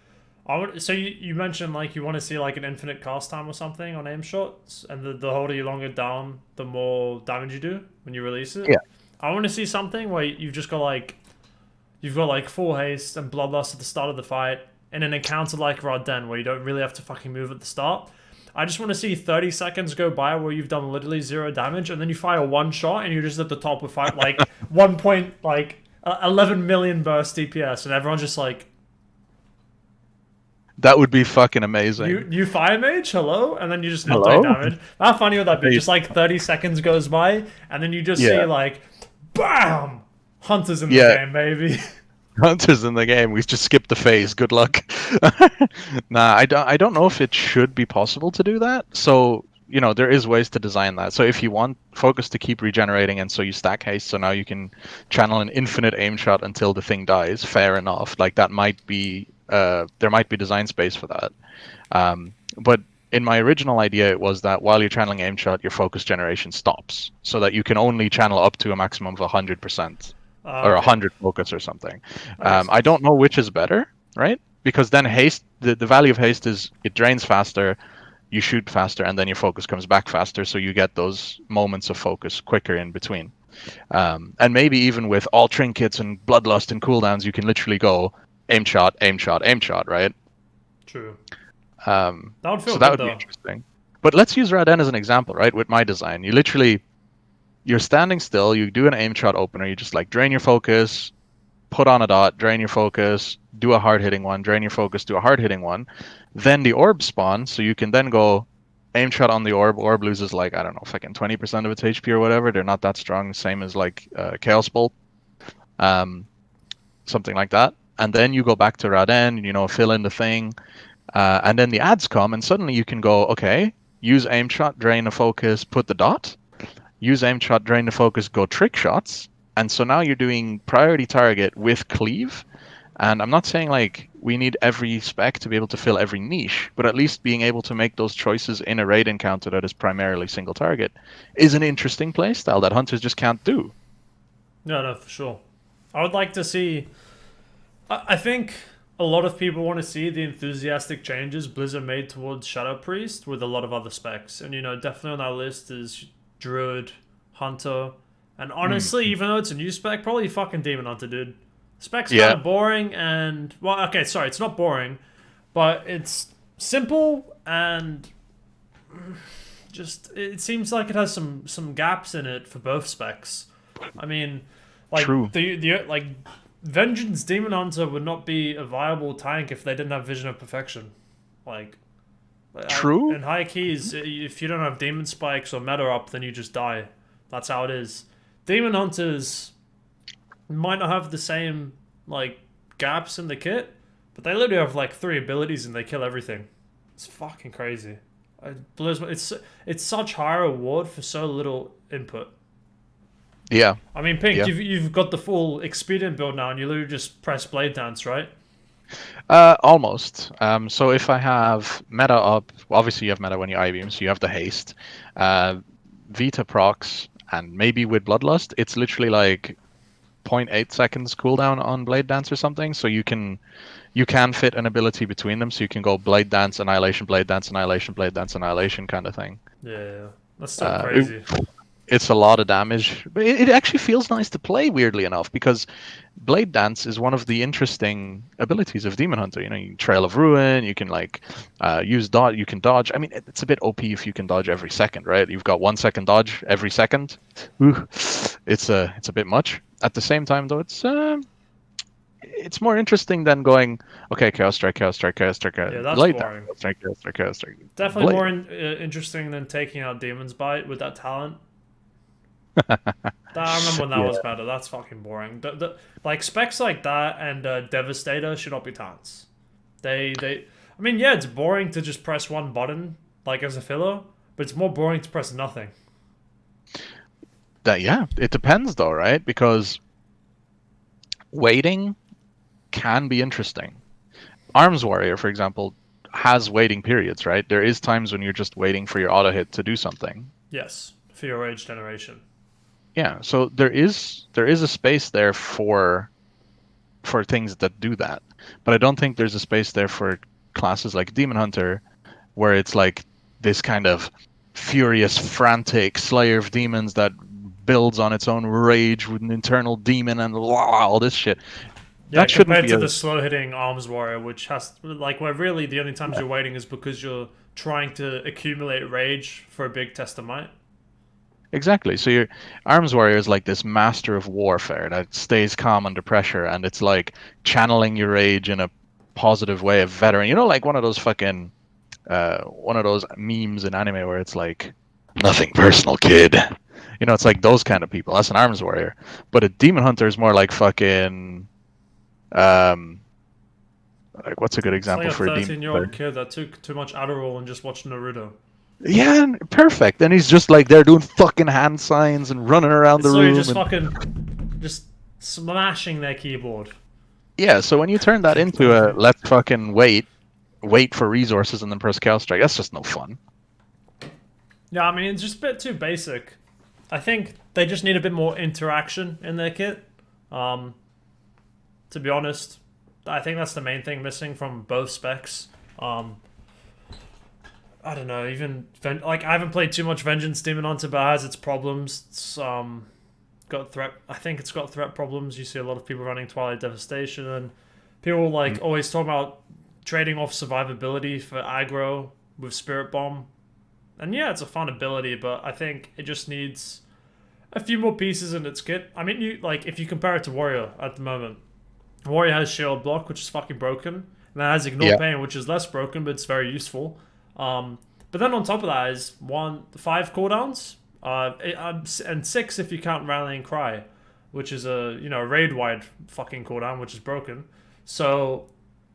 S1: I want. So you mentioned like you want to see like an infinite cast time or something on aim shots, and the harder you longer down, the more damage you do when you release it.
S2: Yeah.
S1: I want to see something where you've got like full haste and bloodlust at the start of the fight, in an encounter like Rodden where you don't really have to fucking move at the start. I just want to see 30 seconds go by where you've done literally zero damage, and then you fire one shot and you're just at the top with fight like 1 point like 11 million burst DPS, and everyone's just like,
S2: That would be fucking amazing.
S1: You fire mage, hello, and then you just not doing
S2: Hello?
S1: damage. How funny would that be?
S2: Hey,
S1: Just like 30 seconds goes by, and then you just see
S2: yeah,
S1: like, bam, hunters in the
S2: yeah.
S1: game, baby.
S2: Hunters in the game. We just skipped the phase. Good luck. Nah, I don't know if it should be possible to do that. So, there is ways to design that. So if you want focus to keep regenerating and so you stack haste, so now you can channel an infinite aim shot until the thing dies, fair enough. Like that might be there might be design space for that. But in my original idea, it was that while you're channeling aim shot, your focus generation stops, so that you can only channel up to a maximum of 100% or
S1: Okay,
S2: 100 focus or something.
S1: that makes
S2: I
S1: sense.
S2: don't know which is better, right? Because then haste, the value of haste is it drains faster, you shoot faster, and then your focus comes back faster, so you get those moments of focus quicker in between. And maybe even with all trinkets and bloodlust and cooldowns, you can literally go aim shot, aim shot, aim shot, right?
S1: True.
S2: Um,
S1: That would feel
S2: so that
S1: good
S2: would be
S1: though.
S2: interesting. But let's use Raden as an example, right? With my design, you're standing still, you do an aim shot opener, you just like drain your focus, put on a dot, drain your focus, do a hard hitting one, drain your focus, do a hard hitting one. Then the orb spawn, so you can then go aim shot on the orb. Orb loses like, I don't know, fucking 20% of its HP or whatever. They're not that strong, same as like Chaos Bolt, um, something like that. And then you go back to Raden, fill in the thing. And then the ads come, and suddenly you can go, okay, use aim shot, drain the focus, put the dot. Use aim shot, drain the focus, go trick shots. And so now you're doing priority target with cleave. And I'm not saying like we need every spec to be able to fill every niche, but at least being able to make those choices in a raid encounter that is primarily single target is an interesting playstyle that hunters just can't do.
S1: No, no, for sure. I would like to see. I think a lot of people want to see the enthusiastic changes Blizzard made towards Shadow Priest with a lot of other specs, and definitely on our list is Druid, Hunter, and
S2: Mm.
S1: honestly, even though it's a new spec, probably fucking Demon Hunter, dude. Spec's kind
S2: Yeah,
S1: of boring, and well, okay, sorry, it's not boring, but it's simple and just it seems like it has some gaps in it for both specs. I mean,
S2: true.
S1: like the like Vengeance Demon Hunter would not be a viable tank if they didn't have Vision of Perfection. Like,
S2: True.
S1: in high keys, if you don't have Demon Spikes or Meta up, then you just die. That's how it is. Demon Hunters might not have the same like gaps in the kit, but they literally have like three abilities and they kill everything. It's fucking crazy. It blows it's such high reward for so little input.
S2: Yeah,
S1: I mean, Pink,
S2: yeah.
S1: you've got the full expedient build now, and you literally just press Blade Dance, right?
S2: Almost. So if I have meta up, well, obviously you have meta when you I-beam, so you have the haste. Uh, Vita procs, and maybe with Bloodlust, it's literally like zero point 0.8 seconds cooldown on Blade Dance or something. So you can fit an ability between them, so you can go Blade Dance, Annihilation, Blade Dance, Annihilation, Blade Dance, Annihilation kind of thing.
S1: Yeah, that's still
S2: Uh,
S1: crazy.
S2: it, it's a lot of damage, but it actually feels nice to play, weirdly enough, because Blade Dance is one of the interesting abilities of Demon Hunter. You can Trail of Ruin, you can like use dodge, you can dodge. I mean, it's a bit OP if you can dodge every second, right? You've got 1 second dodge every second. Ooh, it's a bit much. At the same time, though, it's more interesting than going, okay, Chaos Strike, Chaos Strike, Chaos Strike,
S1: Yeah, that's
S2: Blade Dance,
S1: boring.
S2: Chaos Strike, Chaos Strike, Chaos Strike,
S1: Definitely more
S2: Blade.
S1: interesting than taking out Demon's Bite with that talent. I remember when that was
S2: Yeah,
S1: better. That's fucking boring. Like specs like that and Devastator should not be talents. I mean, yeah, it's boring to just press one button like as a filler, but it's more boring to press nothing.
S2: yeah, it depends though, right? Because waiting can be interesting. Arms Warrior, for example, has waiting periods, right? There is times when you're just waiting for your auto hit to do something.
S1: Yes, for your age generation.
S2: Yeah, so there is a space there for things that do that. But I don't think there's a space there for classes like Demon Hunter where it's like this kind of furious, frantic slayer of demons that builds on its own rage with an internal demon and all this shit.
S1: Yeah,
S2: That shouldn't
S1: compared
S2: be
S1: to the
S2: as
S1: slow hitting Arms Warrior, which has like where really the only times you're waiting is because you're trying to accumulate rage for a big test of might.
S2: exactly. So your arms warrior is like this master of warfare that stays calm under pressure, and it's like channeling your rage in a positive way, a veteran. You know, like one of those fucking one of those memes in anime where it's like nothing personal, kid. You know, it's like those kind of people. That's an arms warrior. But a demon hunter is more like fucking um like what's a good
S1: It's like
S2: example
S1: a
S2: for a demon
S1: 13-year-old
S2: hunter?
S1: kid that took too much Adderall and just watched Naruto.
S2: Yeah, perfect. And he's just like there doing fucking hand signs and running around the
S1: It's literally
S2: room
S1: just
S2: and
S1: fucking just smashing their keyboard.
S2: yeah, so when you turn that into a let's fucking wait for resources and then press Counter Strike, that's just no fun.
S1: Yeah, I mean it's just a bit too basic. I think they just need a bit more interaction in their kit. Um, to be honest, I think that's the main thing missing from both specs. Um, I don't know. Even like I haven't played too much Vengeance Demon Hunter, but it has its problems. It's got threat. I think it's got threat problems. You see a lot of people running Twilight Devastation, and people like always talk about trading off survivability for aggro with Spirit Bomb. And yeah, it's a fun ability, but I think it just needs a few more pieces in its kit. I mean, you like if you compare it to Warrior at the moment, Warrior has Shield Block, which is fucking broken, and then has Ignore
S2: Yeah.
S1: Pain, which is less broken, but it's very useful. But then on top of that is 5 cooldowns, and 6 if you count Rallying Cry, which is a raid wide fucking cooldown, which is broken. So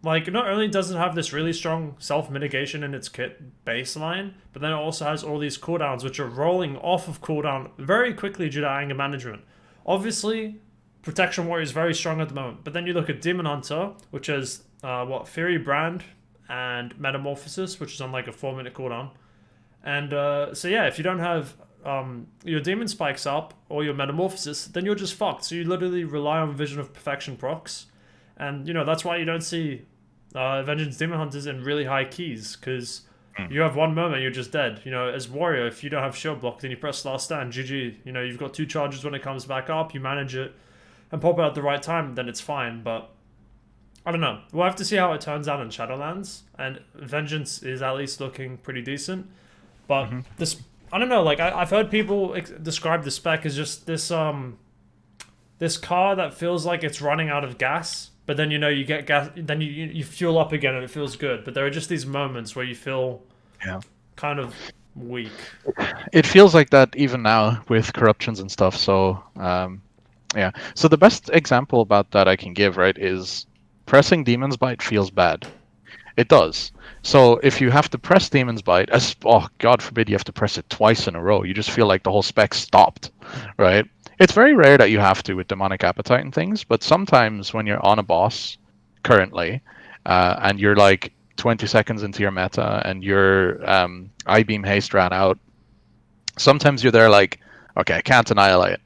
S1: like not only does it have this really strong self mitigation in its kit baseline, but then it also has all these cooldowns which are rolling off of cooldown very quickly due to anger management. Obviously, Protection Warrior is very strong at the moment, but then you look at Demon Hunter, which is Fury Brand and Metamorphosis, which is on like a 4-minute cooldown. And so yeah, if you don't have your Demon Spikes up or your Metamorphosis, then you're just fucked. So you literally rely on Vision of Perfection procs, and that's why you don't see Vengeance Demon Hunters in really high keys, because you have one moment you're just dead. As Warrior, if you don't have Shield Block, then you press Last Stand, GG. You've got 2 charges when it comes back up, you manage it and pop it at the right time, then it's fine. But I don't know. We'll have to see how it turns out in Shadowlands, and Vengeance is at least looking pretty decent. But this, I don't know. Like I've heard people describe the spec as just this car that feels like it's running out of gas, but then you get gas, then you fuel up again and it feels good. But there are just these moments where you feel
S2: Yeah.
S1: kind of weak.
S2: It feels like that even now with corruptions and stuff. So, yeah. So the best example about that I can give, right, is pressing Demon's Bite feels bad. It does. So if you have to press Demon's Bite, oh God forbid you have to press it twice in a row, you just feel like the whole spec stopped, right? It's very rare that you have to with Demonic Appetite and things, but sometimes when you're on a boss currently, and you're like 20 seconds into your meta and your I-Beam Haste ran out, sometimes you're there like, okay, I can't annihilate.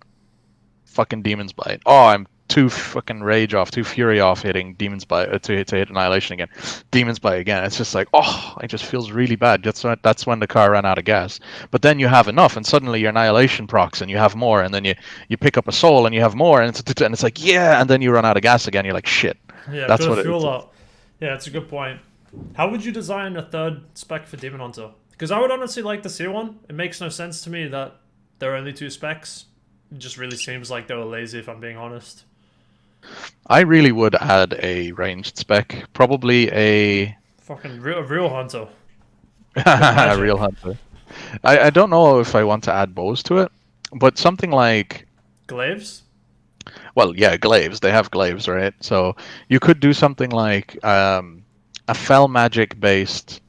S2: Fucking Demon's Bite. Oh, I'm too fucking rage off, too fury off hitting Demon's Bite to hit Annihilation again. Demon's Bite again. It's just like, oh, it just feels really bad. That's when the car ran out of gas. But then you have enough, and suddenly your Annihilation procs, and you have more, and then you pick up a soul, and you have more, and it's like, yeah, and then you run out of gas again. You're like, shit.
S1: Yeah,
S2: That's
S1: gotta
S2: what it
S1: fuel
S2: is.
S1: up. Yeah, it's a good point. How would you design a third spec for Demon Hunter? Because I would honestly like to see one. It makes no sense to me that there are only 2 specs. It just really seems like they were lazy, if I'm being honest.
S2: I really would add a ranged spec, probably a
S1: Fucking real hunter.
S2: a
S1: Magic.
S2: real hunter. I don't know if I want to add bows to it, but something like,
S1: Glaives?
S2: well, yeah, glaives. They have glaives, right? So you could do something like a fell magic based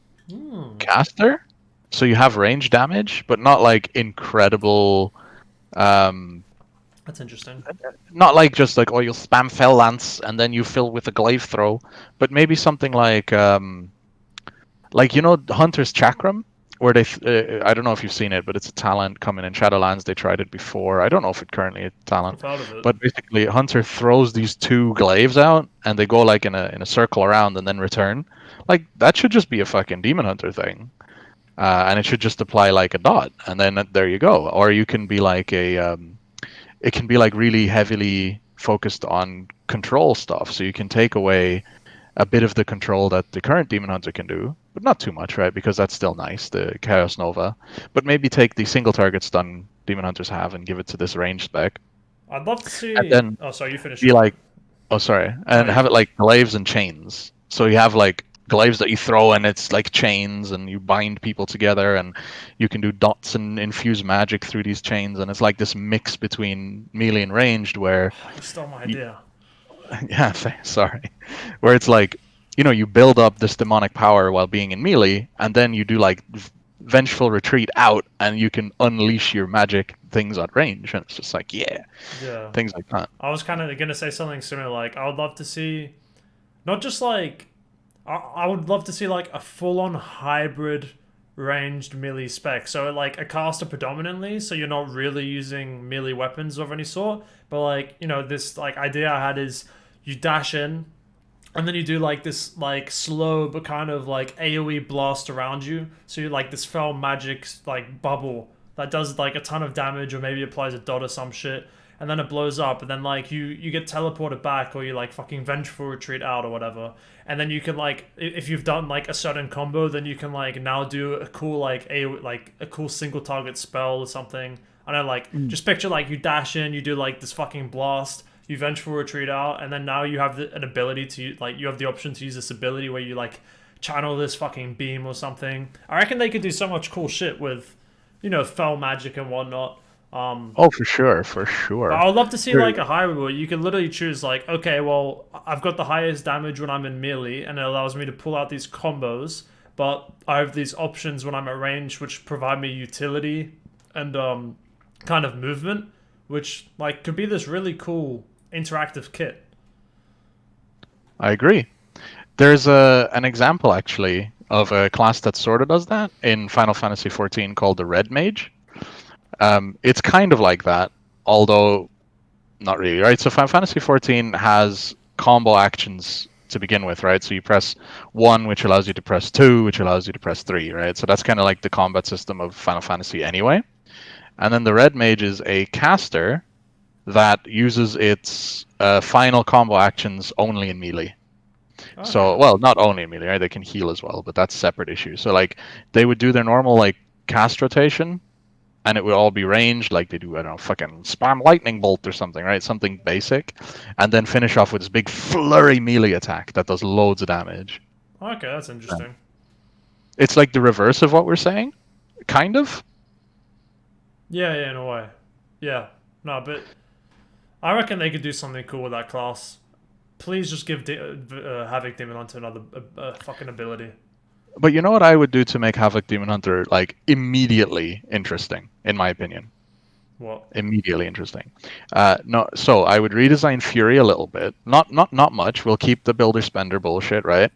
S2: caster. So you have range damage, but not like incredible. Um,
S1: That's interesting.
S2: Not like just like, oh, you'll spam fell lance and then you fill with a glaive throw, but maybe something like Hunter's Chakram, where I don't know if you've seen it, but it's a talent coming in Shadowlands. They tried it before. I don't know if it currently is a talent,
S1: I've heard of it.
S2: but basically Hunter throws these 2 glaives out and they go like in a circle around and then return. Like that should just be a fucking Demon Hunter thing, and it should just apply like a dot, and then there you go. Or you can be like it can be like really heavily focused on control stuff, so you can take away a bit of the control that the current Demon Hunter can do, but not too much, right? Because that's still nice, the Chaos Nova. But maybe take the single target stun Demon Hunters have and give it to this range spec.
S1: I'd love to see.
S2: And then
S1: Oh, sorry, you finished.
S2: be like, oh, sorry. And
S1: you
S2: have it
S1: finish.
S2: like glaives and chains. So you have like glaives that you throw, and it's like chains, and you bind people together, and you can do dots and infuse magic through these chains, and it's like this mix between melee and ranged where
S1: Oh, you stole my
S2: you,
S1: idea.
S2: yeah, sorry, where it's like, you build up this demonic power while being in melee, and then you do like vengeful retreat out, and you can unleash your magic things at range, and it's just like, yeah,
S1: Yeah.
S2: things like that.
S1: I was kind of gonna say something similar. Like, I would love to see, not just like, I would love to see like a full-on hybrid ranged melee spec. So like a caster predominantly, so you're not really using melee weapons of any sort. But like, this like idea I had is you dash in, and then you do like this like slow but kind of like AoE blast around you. So you like this fell magic like bubble that does like a ton of damage, or maybe applies a dot or some shit, and then it blows up, and then like you get teleported back, or you like fucking vengeful retreat out or whatever, and then you can like, if you've done like a certain combo, then you can like now do a cool like a cool single target spell or something. I don't know, like
S2: Mm.
S1: just picture like you dash in, you do like this fucking blast, you vengeful retreat out, and then now you have an ability to like, you have the option to use this ability where you like channel this fucking beam or something. I reckon they could do so much cool shit with, fell magic and whatnot.
S2: Oh, for sure, for
S1: But
S2: sure.
S1: I would love to see
S2: There-
S1: like a hybrid where you can literally choose like, okay, well, I've got the highest damage when I'm in melee, and it allows me to pull out these combos, but I have these options when I'm at range, which provide me utility and kind of movement, which like could be this really cool interactive kit.
S2: I agree. There's an example actually of a class that sort of does that in Final Fantasy 14 called the Red Mage. It's kind of like that, although not really, right? So Final Fantasy 14 has combo actions to begin with, right? So you press 1, which allows you to press 2, which allows you to press 3, right? So that's kind of like the combat system of Final Fantasy anyway. And then the Red Mage is a caster that uses its final combo actions only in melee. So,
S1: Okay.
S2: well, not only in melee, right? They can heal as well, but that's a separate issue. So, like, they would do their normal, like, cast rotation, and it would all be ranged, like they do, I don't know, fucking spam lightning bolt or something, right? Something basic, and then finish off with this big flurry melee attack that does loads of damage.
S1: Okay, that's
S2: Yeah.
S1: interesting.
S2: It's like the reverse of what we're saying, kind of.
S1: Yeah, yeah, in a way. Yeah. No, but I reckon they could do something cool with that class. Please just give Havoc Demon Hunter another fucking ability.
S2: But you know what I would do to make Havoc Demon Hunter like immediately interesting, in my opinion.
S1: What?
S2: Immediately interesting. No, so I would redesign Fury a little bit. Not much. We'll keep the builder spender bullshit, right?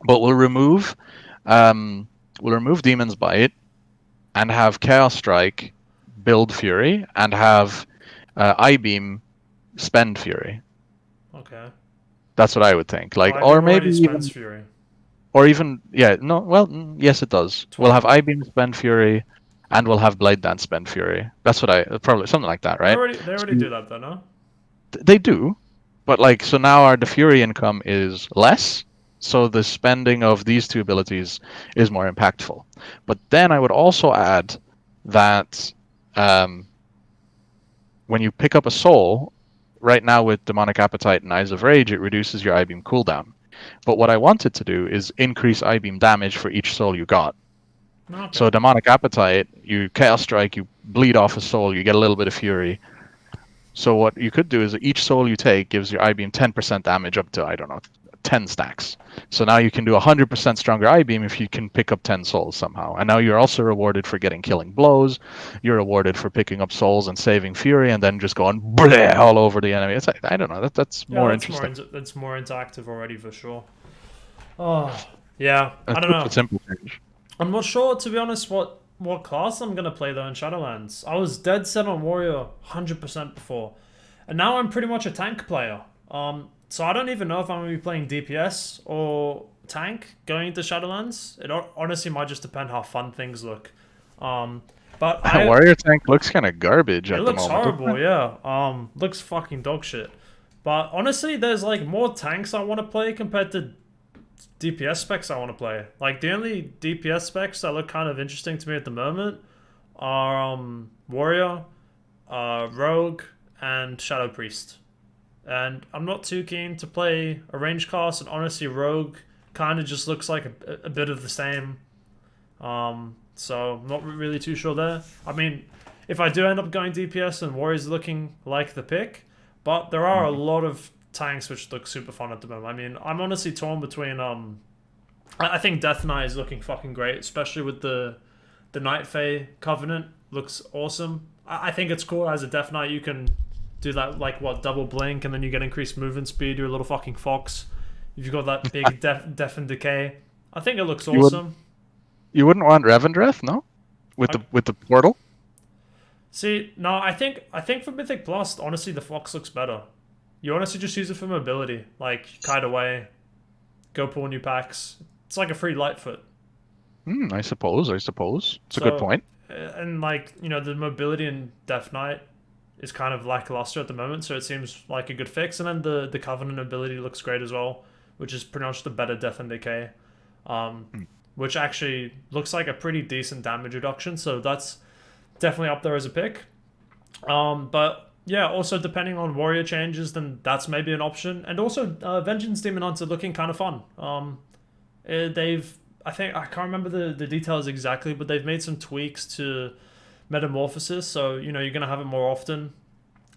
S2: But um, we'll remove Demon's Bite and have Chaos Strike build Fury and have Eye Beam spend Fury.
S1: Okay.
S2: That's what I would think. Like,
S1: I
S2: or
S1: beam
S2: maybe
S1: already spends
S2: even,
S1: Fury.
S2: or even, yeah, no, well, yes, it does. We'll have
S1: 20.
S2: Eye Beam spend Fury, and we'll have Blade Dance spend Fury. That's what I probably something like that, right?
S1: They already
S2: So
S1: do that though, no?
S2: they do, but like, so now our the Fury income is less, so the spending of these two abilities is more impactful. But then I would also add that um, when you pick up a soul, right now with Demonic Appetite and Eyes of Rage, it reduces your I-Beam cooldown. But what I wanted to do is increase I-Beam damage for each soul you got.
S1: Okay.
S2: So Demonic Appetite, you Chaos Strike, you bleed off a soul, you get a little bit of Fury. So what you could do is each soul you take gives your I-Beam 10% damage up to, I don't know, 10 stacks. So now you can do 100% stronger I-Beam if you can pick up 10 souls somehow. And now you're also rewarded for getting killing blows. You're rewarded for picking up souls and saving Fury and then just going bleh all over the enemy. It's like, I don't know, that's
S1: Yeah,
S2: more interesting.
S1: that's more interactive already for sure. Oh, yeah. I
S2: That's
S1: don't
S2: such a
S1: know.
S2: simple change.
S1: I'm not sure, to be honest, what class I'm gonna play though in Shadowlands. I was dead set on Warrior 100% before, and now I'm pretty much a tank player. So I don't even know if I'm gonna be playing DPS or tank going into Shadowlands. It honestly might just depend how fun things look. Um, but
S2: Warrior Tank looks kind of garbage
S1: it
S2: at the
S1: looks
S2: moment, doesn't
S1: horrible,
S2: it?
S1: yeah. Looks fucking dog shit. But honestly, there's like more tanks I want to play compared to DPS specs I want to play. Like the only DPS specs that look kind of interesting to me at the moment are Warrior, Rogue, and Shadow Priest. and I'm not too keen to play a range class. And honestly, rogue kind of just looks like a bit of the same. So I'm not really too sure there. I mean, if I do end up going DPS, then warrior's looking like the pick, but there are a
S2: Mhm.
S1: lot of tanks which look super fun at the moment. I mean, I'm honestly torn between I think Death Knight is looking fucking great, especially with the Night Fae Covenant. Looks awesome. I think it's cool as a Death Knight. You can do that like what double blink, and then you get increased movement speed. You're a little fucking fox. You've got that big death and decay. I think it looks
S2: You wouldn't
S1: awesome.
S2: you wouldn't want Revendreth, no? With
S1: I,
S2: the portal?
S1: See, no, I think for Mythic Plus, honestly, the fox looks better. You honestly just use it for mobility, like kite away, go pull new packs. It's like a free Lightfoot.
S2: I suppose. I suppose it's a good
S1: So,
S2: point.
S1: and like the mobility in Death Knight is kind of lackluster at the moment, so it seems like a good fix. And then the Covenant ability looks great as well, which is pretty much the better Death and Decay, um,
S2: Hmm.
S1: which actually looks like a pretty decent damage reduction. So that's definitely up there as a pick. But yeah, also depending on warrior changes, then that's maybe an option. And also, Vengeance Demon Hunter looking kind of fun. They've I think I can't remember the details exactly, but they've made some tweaks to Metamorphosis, so you're gonna have it more often.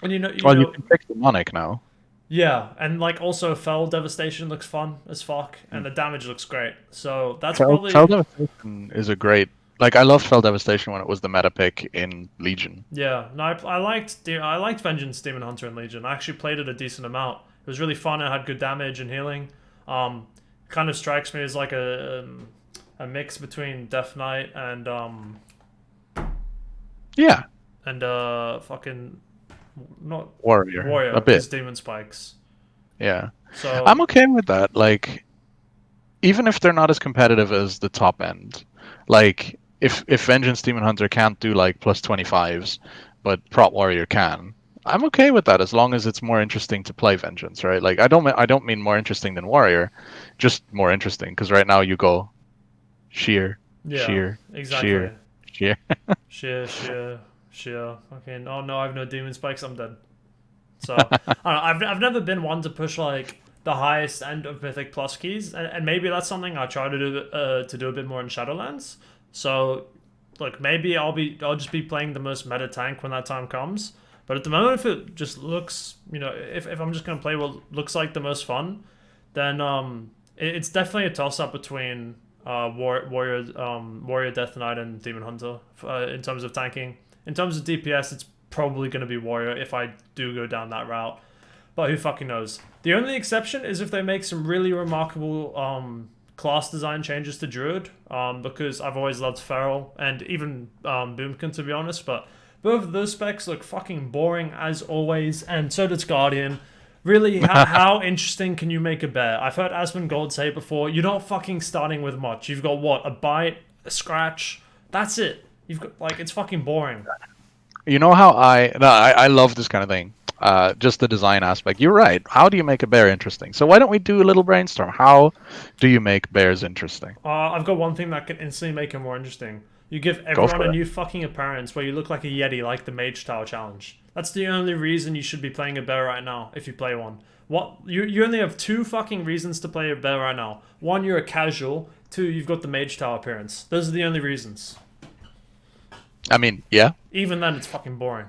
S1: And
S2: Well, you can pick demonic now.
S1: yeah, and like also Fell Devastation looks fun as fuck,
S2: Hmm.
S1: and the damage looks great. So that's
S2: Fell
S1: probably
S2: Devastation is a great. Like I loved Fell Devastation when it was the meta pick in Legion.
S1: yeah. No, I liked Vengeance Demon Hunter and Legion. I actually played it a decent amount. It was really fun. It had good damage and healing. Um, Kind of strikes me as like a mix between Death Knight
S2: Yeah,
S1: and fucking not
S2: warrior
S1: Warrior
S2: a bit.
S1: because Demon Spikes.
S2: Yeah,
S1: So
S2: I'm okay with that. Like even if they're not as competitive as the top end, like if Vengeance Demon Hunter can't do like plus 25s, but Prot Warrior can, I'm okay with that as long as it's more interesting to play Vengeance, right? Like I don't mean more interesting than Warrior, just more interesting because right now you go sheer,
S1: yeah,
S2: sheer,
S1: exactly.
S2: sheer, sheer.
S1: Sheer. Okay. Oh no, I have no Demon Spikes. I'm dead. So I don't know, I've never been one to push like the highest end of Mythic Plus keys, and maybe that's something I try to do a bit more in Shadowlands. So look, maybe I'll just be playing the most meta tank when that time comes. But at the moment, if it just looks, if I'm just gonna play what looks like the most fun, then it's definitely a toss up between Warrior Death Knight and Demon Hunter in terms of tanking. In terms of DPS, it's probably going to be Warrior if I do go down that route. But who fucking knows? The only exception is if they make some really remarkable class design changes to Druid, because I've always loved Feral and even Boomkin to be honest, but both of those specs look fucking boring as always, and so does Guardian. Really, how interesting can you make a bear? I've heard Asmongold say it before, you're not fucking starting with much. You've got what? A bite, a scratch. That's it. You've got, like, it's fucking boring.
S2: You know how I love this kind of thing. Just the design aspect. You're right. How do you make a bear interesting? So why don't we do a little brainstorm? How do you make bears interesting?
S1: I've got one thing that can instantly make it more interesting. You give
S2: Go
S1: everyone a
S2: for it.
S1: new fucking appearance where you look like a Yeti, like the Mage Tower challenge. That's the only reason you should be playing a bear right now, if you play one. What you only have two fucking reasons to play a bear right now. One, you're a casual. Two, you've got the Mage Tower appearance. Those are the only reasons.
S2: I mean, yeah,
S1: Even then, it's fucking boring.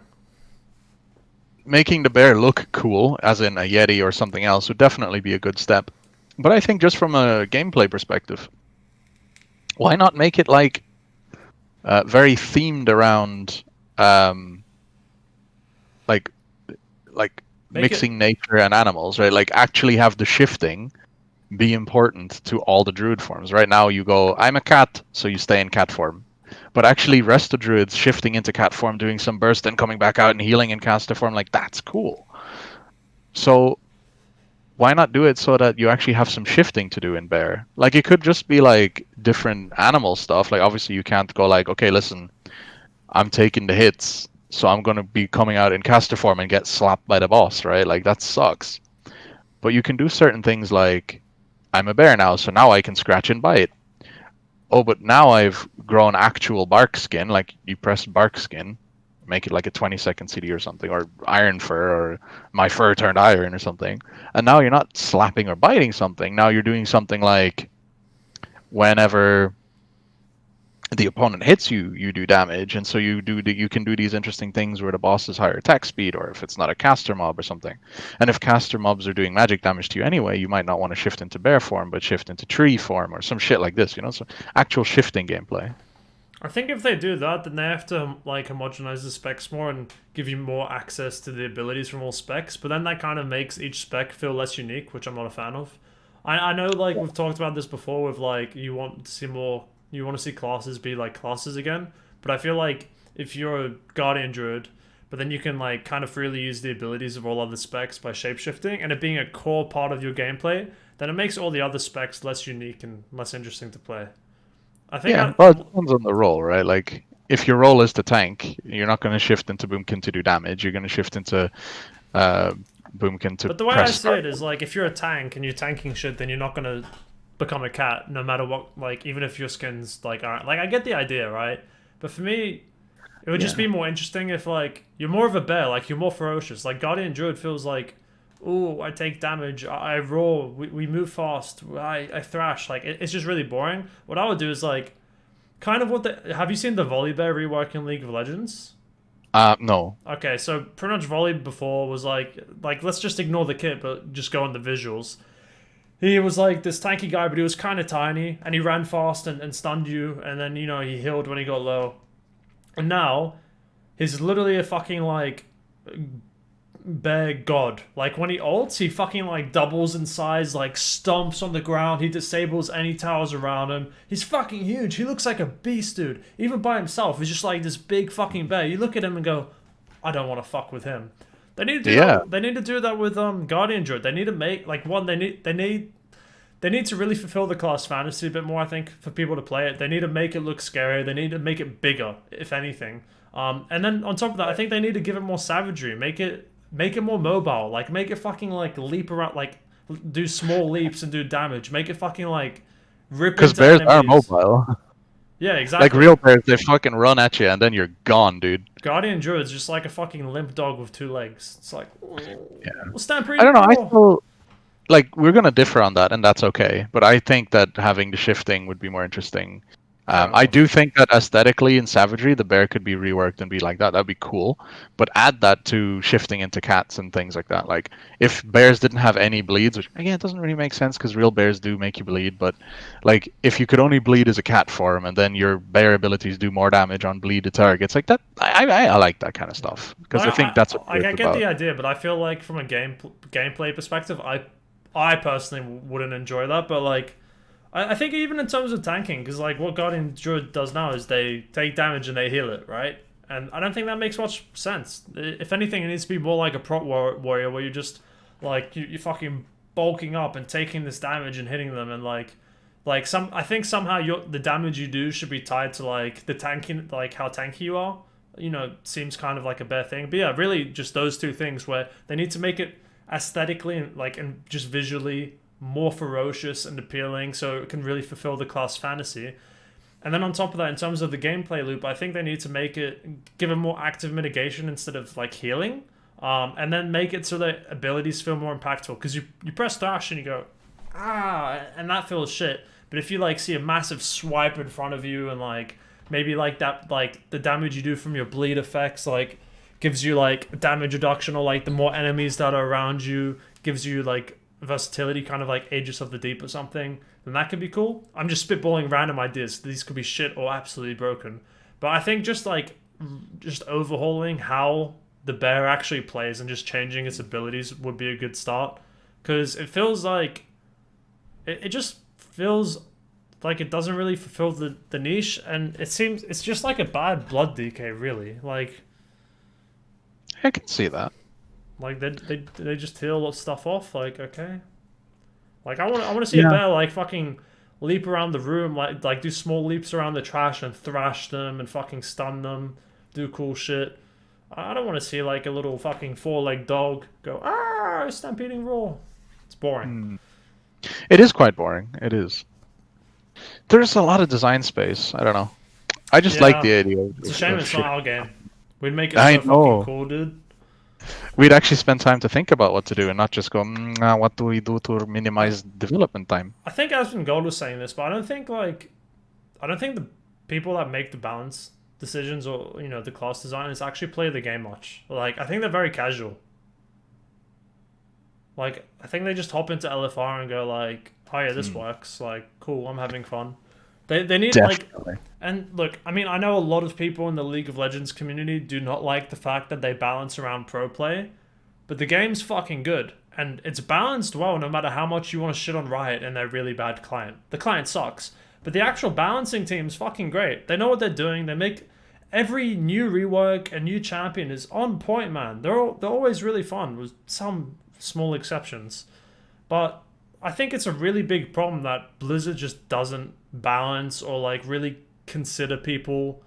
S2: making the bear look cool, as in a Yeti or something else, would definitely be a good step. But I think just from a gameplay perspective, why not make it like very themed around like like
S1: Make it.
S2: mixing nature and animals, right? Like actually have the shifting be important to all the druid forms. Right now you go, I'm a cat, so you stay in cat form. But actually rest of druids shifting into cat form, doing some burst and coming back out and healing in caster form, like that's cool. So why not do it so that you actually have some shifting to do in bear? Like it could just be like different animal stuff. Like obviously you can't go like, okay, listen, I'm taking the hits, so I'm gonna be coming out in caster form and get slapped by the boss, right? Like that sucks. But you can do certain things like I'm a bear now, so now I can scratch and bite. Oh, but now I've grown actual bark skin, like you press bark skin, make it like a 20-second CD or something, or iron fur, or my fur turned iron or something. And now you're not slapping or biting something. Now you're doing something like whenever the opponent hits you, you do damage, and so you can do these interesting things where the boss is higher attack speed, or if it's not a caster mob or something. And if caster mobs are doing magic damage to you anyway, you might not want to shift into bear form, but shift into tree form or some shit like this. So actual shifting gameplay.
S1: I think if they do that, then they have to like homogenize the specs more and give you more access to the abilities from all specs. But then that kind of makes each spec feel less unique, which I'm not a fan of. I know like we've talked about this before with like you want to see classes be like classes again. But I feel like if you're a Guardian Druid, but then you can like kind of freely use the abilities of all other specs by shapeshifting and it being a core part of your gameplay, then it makes all the other specs less unique and less interesting to play. I think
S2: Yeah, well, it depends on the role, right? Like, if your role is to tank, you're not going to shift into Boomkin to do damage. You're going to shift into uh, Boomkin to
S1: But the way I
S2: press
S1: see
S2: start.
S1: it is like if you're a tank and you're tanking shit, then you're not gonna become a cat no matter what. Like even if your skins like aren't like I get the idea, right? But for me, it would just
S2: Yeah.
S1: be more interesting if like you're more of a bear, like you're more ferocious. Like Guardian Druid feels like, oh, I take damage, I roar, we move fast, I thrash. Like it's just really boring. What I would do is like kind of what the have you seen the volley bear rework in League of Legends?
S2: No.
S1: Okay, so pretty much volley before was like let's just ignore the kit, but just go on the visuals. He was like this tanky guy, but he was kind of tiny, and he ran fast and stunned you, and then he healed when he got low. And now he's literally a fucking like bear god. Like when he ults, he fucking like doubles in size, like stomps on the ground. He disables any towers around him. He's fucking huge. He looks like a beast, dude. Even by himself, he's just like this big fucking bear. You look at him and go, I don't want to fuck with him. They need to do
S2: Yeah.
S1: that. They need to do that with Guardian Druid. They need to make like one. They need to really fulfill the class fantasy a bit more. I think for people to play it, they need to make it look scary. They need to make it bigger, if anything. And then on top of that, I think they need to give it more savagery. Make it more mobile. Like make it fucking like leap around, like do small leaps and do damage. Make it fucking like rip
S2: Because
S1: into
S2: bears are
S1: enemies.
S2: mobile.
S1: Yeah, exactly.
S2: Like real bears, they fucking run at you and then you're gone, dude.
S1: Guardian Druid's just like a fucking limp dog with two legs. It's like,
S2: Yeah.
S1: well, stand pretty
S2: I don't know. I
S1: cool.
S2: still like we're gonna differ on that, and that's okay. But I think that having the shifting would be more interesting.
S1: Fair
S2: I
S1: enough.
S2: do think that aesthetically in Savagery, the bear could be reworked and be like that. That'd be cool. But add that to shifting into cats and things like that. Like if bears didn't have any bleeds, which again it doesn't really make sense because real bears do make you bleed. But like if you could only bleed as a cat form, and then your bear abilities do more damage on bleeded targets, like that, I like that kind of stuff because I think that's what
S1: I
S2: it's
S1: get
S2: about.
S1: the idea, but I feel like from a gameplay perspective, I personally wouldn't enjoy that. But like, I think even in terms of tanking, because like what Guardian Druid does now is they take damage and they heal it, right? And I don't think that makes much sense. If anything, it needs to be more like a prot warrior where you just like you're fucking bulking up and taking this damage and hitting them and like some. I think somehow the damage you do should be tied to like the tanking, like how tanky you are. Seems kind of like a bear thing. But yeah, really just those two things where they need to make it aesthetically and just visually more ferocious and appealing so it can really fulfill the class fantasy. And then on top of that, in terms of the gameplay loop, I think they need to give it more active mitigation instead of like healing. And then make it so that abilities feel more impactful. Because you press dash and you go, and that feels shit. But if you like see a massive swipe in front of you and like maybe like that, like the damage you do from your bleed effects, like gives you like damage reduction, or like the more enemies that are around you gives you like versatility, kind of like Aegis of the Deep or something, then that could be cool. I'm just spitballing random ideas. These could be shit or absolutely broken. But I think just overhauling how the bear actually plays and just changing its abilities would be a good start. Because it feels like it just feels like it doesn't really fulfill the niche, and it seems it's just like a bad blood DK, really.
S2: I can see that.
S1: Like they just heal stuff off. Like okay, like I want to see a
S2: Yeah.
S1: bear like fucking leap around the room, like do small leaps around the trash and thrash them and fucking stun them, do cool shit. I don't want to see like a little fucking 4-leg dog go stampeding roar. It's boring.
S2: It is quite boring. It is. There's a lot of design space. I don't know. I just like
S1: Yeah,
S2: the idea
S1: it's a
S2: of
S1: shame it's not
S2: shift.
S1: our game. We'd make it
S2: I
S1: so fucking
S2: know.
S1: cool, dude.
S2: We'd actually spend time to think about what to do and not just go, what do we do to minimize development time?
S1: I think Aspen Gold was saying this, but I don't think the people that make the balance decisions or the class designers actually play the game much. Like I think they're very casual. Like I think they just hop into LFR and go like, "Oh yeah, this
S2: Hmm.
S1: works. Like cool, I'm having fun." They need like
S2: Definitely.
S1: and look, I mean, I know a lot of people in the League of Legends community do not like the fact that they balance around pro play, but the game's fucking good. And it's balanced well no matter how much you want to shit on Riot and their really bad client. The client sucks. But the actual balancing team's fucking great. They know what they're doing. They make every new rework and new champion is on point, man. They're always really fun with some small exceptions. But I think it's a really big problem that Blizzard just doesn't balance or like really consider people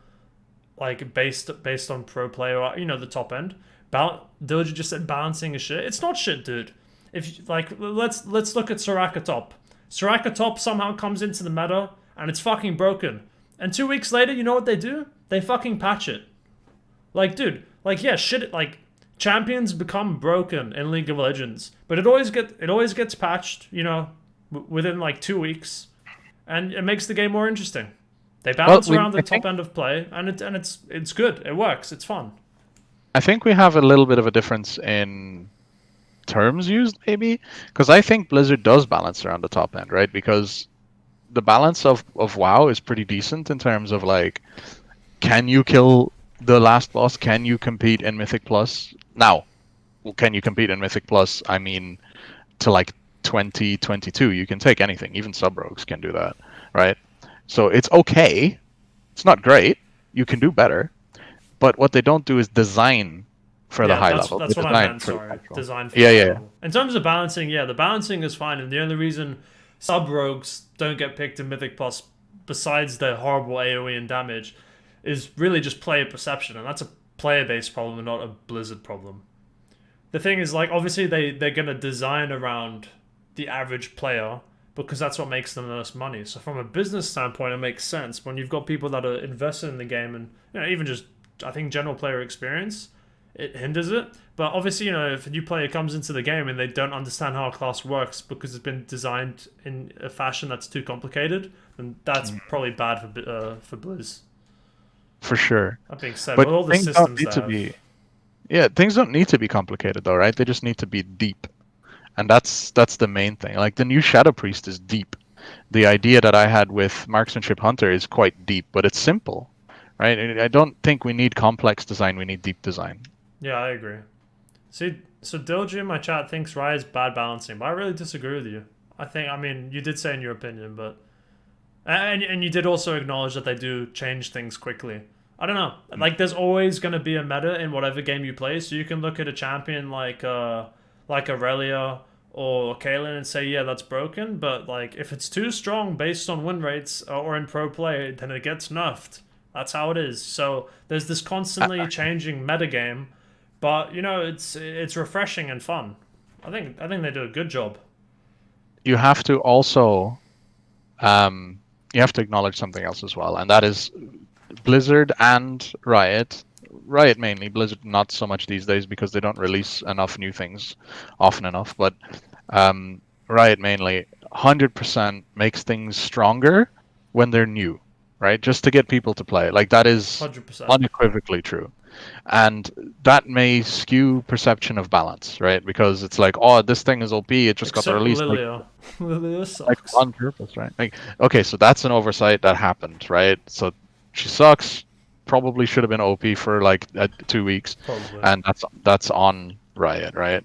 S1: like based on pro play or the top end. Doja just said balancing is shit. It's not shit, dude. If like let's look at Soraka top. Soraka top somehow comes into the meta and it's fucking broken. And 2 weeks later, you know what they do? They fucking patch it. Like, dude, like yeah, shit. Like champions become broken in League of Legends, but it always gets patched. Within like 2 weeks, and it makes the game more interesting. They
S2: Well,
S1: balance around the top end of play, and it's good. It works. It's fun.
S2: I think we have a little bit of a difference in terms used, maybe, because I think Blizzard does balance around the top end, right? Because the balance of WoW is pretty decent in terms of like, can you kill the last boss? Can you compete in Mythic Plus? Now, can you compete in Mythic Plus? I mean, to like 2022, you can take anything. Even sub rogues can do that, right? So it's okay. It's not great. You can do better. But what they don't do is design for the
S1: Yeah,
S2: high
S1: that's
S2: level. They
S1: that's what I
S2: design
S1: meant.
S2: for the
S1: Sorry,
S2: casual.
S1: design for the
S2: Yeah,
S1: high
S2: yeah, yeah.
S1: level. In terms of balancing, yeah, the balancing is fine, and the only reason sub rogues don't get picked in Mythic Plus, besides their horrible AOE and damage, is really just player perception, and that's a player-based problem, not a Blizzard problem. The thing is, like, obviously they're gonna design around the average player because that's what makes them the most money. So from a business standpoint, it makes sense when you've got people that are invested in the game and even just I think general player experience, it hinders it. But obviously, if a new player comes into the game and they don't understand how a class works because it's been designed in a fashion that's too complicated, then that's probably bad for Blizz.
S2: For sure.
S1: That being said,
S2: But
S1: with all the
S2: things don't
S1: systems
S2: need
S1: they
S2: to
S1: have,
S2: be. Yeah, things don't need to be complicated though, right? They just need to be deep, and that's the main thing. Like the new Shadow Priest is deep. The idea that I had with Marksmanship Hunter is quite deep, but it's simple, right? I don't think we need complex design. We need deep design.
S1: yeah, I agree. See, so Dilgy in my chat thinks Riot's bad balancing, but I really disagree with you. I mean, you did say in your opinion, but and you did also acknowledge that they do change things quickly. I don't know. Like, there's always going to be a meta in whatever game you play, so you can look at a champion like Aurelia or Kaylin and say, yeah, that's broken. But like, if it's too strong based on win rates or in pro play, then it gets nerfed. That's how it is. So there's this constantly changing meta game, but it's refreshing and fun. I think they do a good job.
S2: You have to also you have to acknowledge something else as well, and that is Blizzard and Riot. Riot mainly, Blizzard not so much these days because they don't release enough new things often enough. But Riot mainly, 100% makes things stronger when they're new, right? Just to get people to play. Like that is
S1: 100%.
S2: unequivocally true. And that may skew perception of balance, right? Because it's like, oh, this thing is OP, it just got the
S1: Except
S2: release.
S1: Lilia. Lilia
S2: Like
S1: sucks.
S2: on purpose, right? Like, okay, so that's an oversight that happened, right? So she sucks. Probably should have been OP for like 2 weeks,
S1: Probably.
S2: and that's on Riot, right?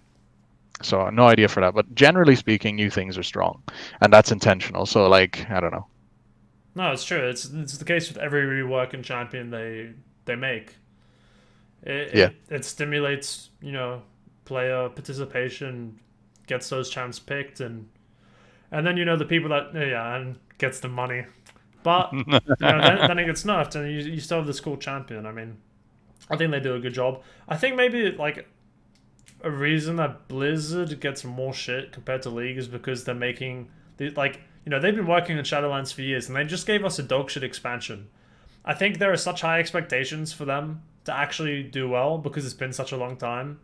S2: So no idea for that. But generally speaking, new things are strong, and that's intentional. So like, I don't know.
S1: No, it's true. It's the case with every rework and champion they make. It,
S2: Yeah.
S1: it it stimulates player participation, gets those champs picked, and then the people that yeah and gets the money, but then it gets nerfed and you still have this cool champion. I mean, I think they do a good job. I think maybe like a reason that Blizzard gets more shit compared to League is because they're making they've been working on Shadowlands for years and they just gave us a dog shit expansion. I think there are such high expectations for them to actually do well because it's been such a long time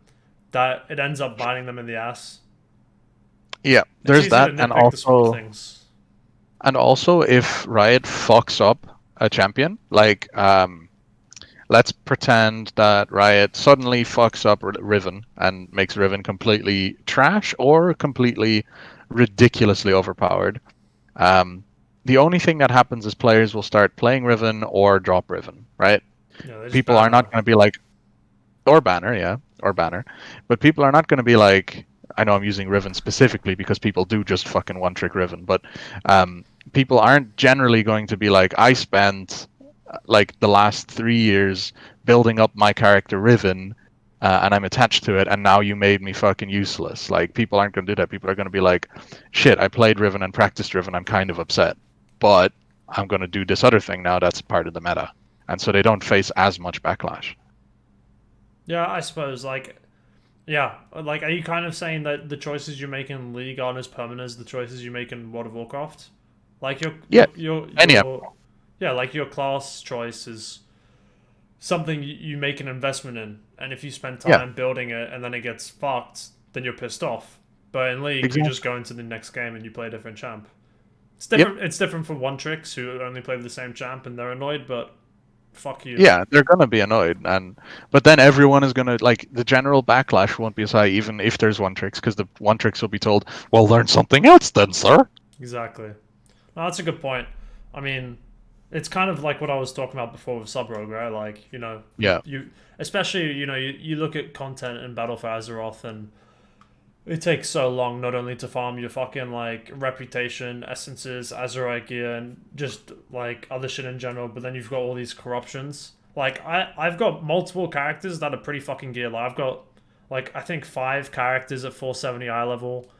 S1: that it ends up biting them in the ass.
S2: Yeah,
S1: It's
S2: there's
S1: easy to
S2: that,
S1: nitpick the small things.
S2: and also if Riot fucks up a champion, like let's pretend that Riot suddenly fucks up Riven and makes Riven completely trash or completely ridiculously overpowered. Um, the only thing that happens is players will start playing Riven or drop Riven, right?
S1: Yeah, they just
S2: People are
S1: banner.
S2: not going to be like, or Banner, yeah, or Banner, but people are not going to be like, I know I'm using Riven specifically because people do just fucking one trick Riven, but um, people aren't generally going to be like, I spent like the last 3 years building up my character Riven, and I'm attached to it, and now you made me fucking useless. Like people aren't going to do that. People are going to be like, shit, I played Riven and practiced Riven. I'm kind of upset, but I'm going to do this other thing now that's part of the meta, and so they don't face as much backlash.
S1: Yeah, I suppose. Yeah, like, are you kind of saying that the choices you make in League aren't as permanent as the choices you make in World of Warcraft? Like
S2: Yeah, anyhow,
S1: yeah, like your class choice is something you make an investment in, and if you spend
S2: yeah,
S1: time building it and then it gets fucked, then you're pissed off. But in League, you just
S2: exactly.
S1: go into the next game and you play a different champ. It's
S2: Yep.
S1: different. It's different for one tricks who only play the same champ and they're annoyed. But fuck you.
S2: Yeah, they're gonna be annoyed, and but then everyone is gonna like the general backlash won't be as high, even if there's one tricks, because the one tricks will be told, "Well, learn something else, then, sir."
S1: Exactly. No, that's a good point. I mean, it's kind of like what I was talking about before with Sub Rogue, right? Like,
S2: Yeah,
S1: especially, you look at content in Battle for Azeroth, and it takes so long not only to farm your fucking like reputation, essences, Azerite gear, and just like other shit in general, but then you've got all these corruptions. Like I've got multiple characters that are pretty fucking gear. Like I've got like I think five characters at 470 eye level.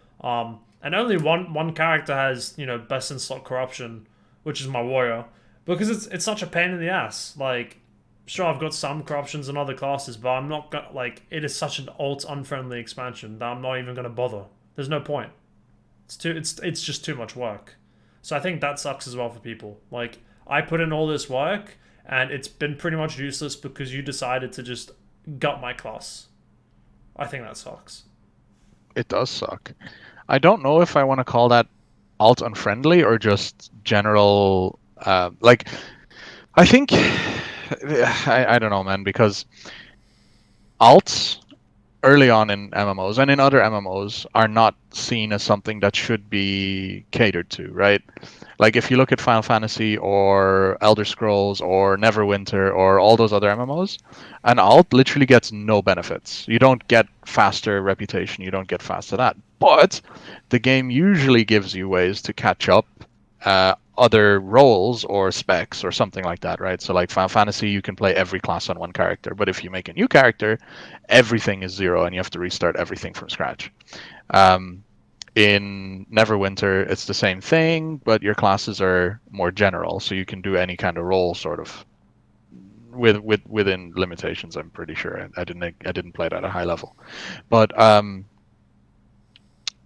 S1: And only one character has, best in slot corruption, which is my warrior. Because it's such a pain in the ass. Like sure, I've got some corruptions in other classes, but I'm not gonna like. It is such an alt unfriendly expansion that I'm not even gonna bother. There's no point. It's just too much work. So I think that sucks as well for people. Like I put in all this work, and it's been pretty much useless because you decided to just gut my class. I think that sucks.
S2: it does suck. I don't know if I want to call that alt unfriendly or just general. Like, I think I don't know, man, because alts early on in MMOs and in other MMOs are not seen as something that should be catered to, right? Like if you look at Final Fantasy or Elder Scrolls or Neverwinter or all those other MMOs, an alt literally gets no benefits. You don't get faster reputation, you don't get faster that. But the game usually gives you ways to catch up other roles or specs or something like that, right? So like Final Fantasy, you can play every class on one character, but if you make a new character, everything is zero and you have to restart everything from scratch. Um, in Neverwinter, it's the same thing, but your classes are more general, so you can do any kind of role, sort of, within limitations. I'm pretty sure. I didn't play it at a high level, but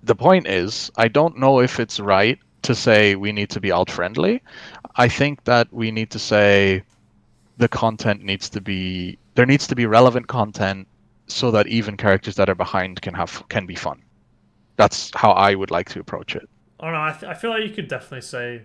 S2: the point is, I don't know if it's right to say we need to be alt friendly. I think that we need to say the content needs to be there needs to be relevant content so that even characters that are behind can be fun. That's how I would like to approach it.
S1: I don't know. I feel like you could definitely say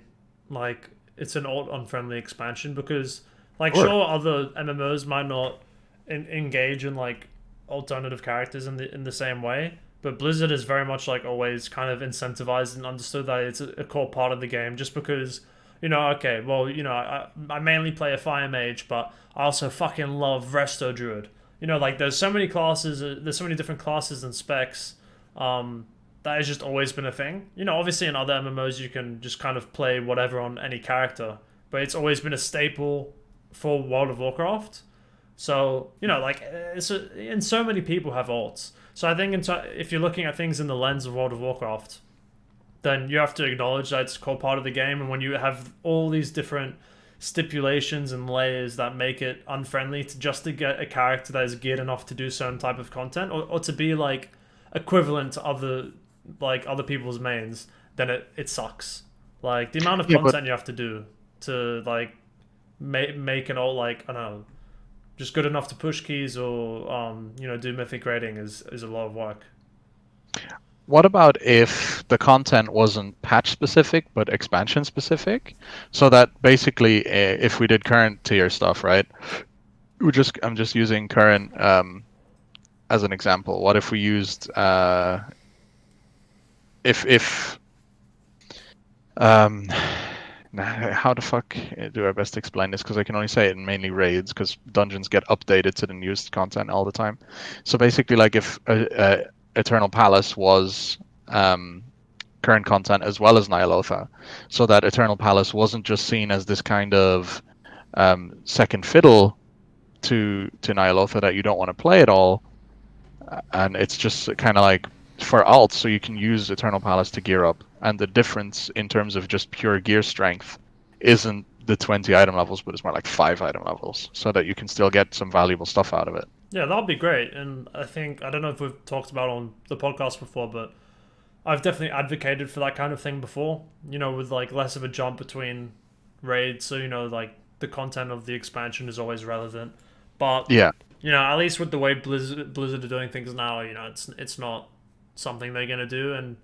S1: like it's an alt unfriendly expansion because like
S2: Sure.
S1: sure other MMOs might not engage in like alternative characters in the same way, but Blizzard is very much like always kind of incentivized and understood that it's a core part of the game just because okay, well, I mainly play a fire mage, but I also fucking love resto druid. Like there's so many classes, there's so many different classes and specs. Um, that has just always been a thing. Obviously in other MMOs you can just kind of play whatever on any character, but it's always been a staple for World of Warcraft. So like and so many people have alts. So I think if you're looking at things in the lens of World of Warcraft, then you have to acknowledge that it's a core part of the game. And when you have all these different stipulations and layers that make it unfriendly to just to get a character that is geared enough to do certain type of content or to be like equivalent to other people's mains, then it sucks. Like the amount of
S2: Yeah, but
S1: content you have to do to like make an all like I don't know just good enough to push keys or do mythic rating is a lot of work.
S2: What about if the content wasn't patch specific but expansion specific? So that basically, if we did current tier stuff, right? I'm just using current as an example. What if we used if um how the fuck do I best explain this? Because I can only say it in mainly raids, because dungeons get updated to the newest content all the time. So basically, like if Eternal Palace was current content as well as Nyalotha, so that Eternal Palace wasn't just seen as this kind of second fiddle to Nyalotha that you don't want to play at all, and it's just kind of like for alts, so you can use Eternal Palace to gear up, and the difference in terms of just pure gear strength isn't the 20 item levels, but it's more like 5 item levels, so that you can still get some valuable stuff out of it.
S1: Yeah, that'll be great. And I don't know if we've talked about on the podcast before, but I've definitely advocated for that kind of thing before. With like less of a jump between raids, so like the content of the expansion is always relevant. But
S2: Yeah.
S1: at least with the way Blizzard are doing things now, it's not something they're gonna do, and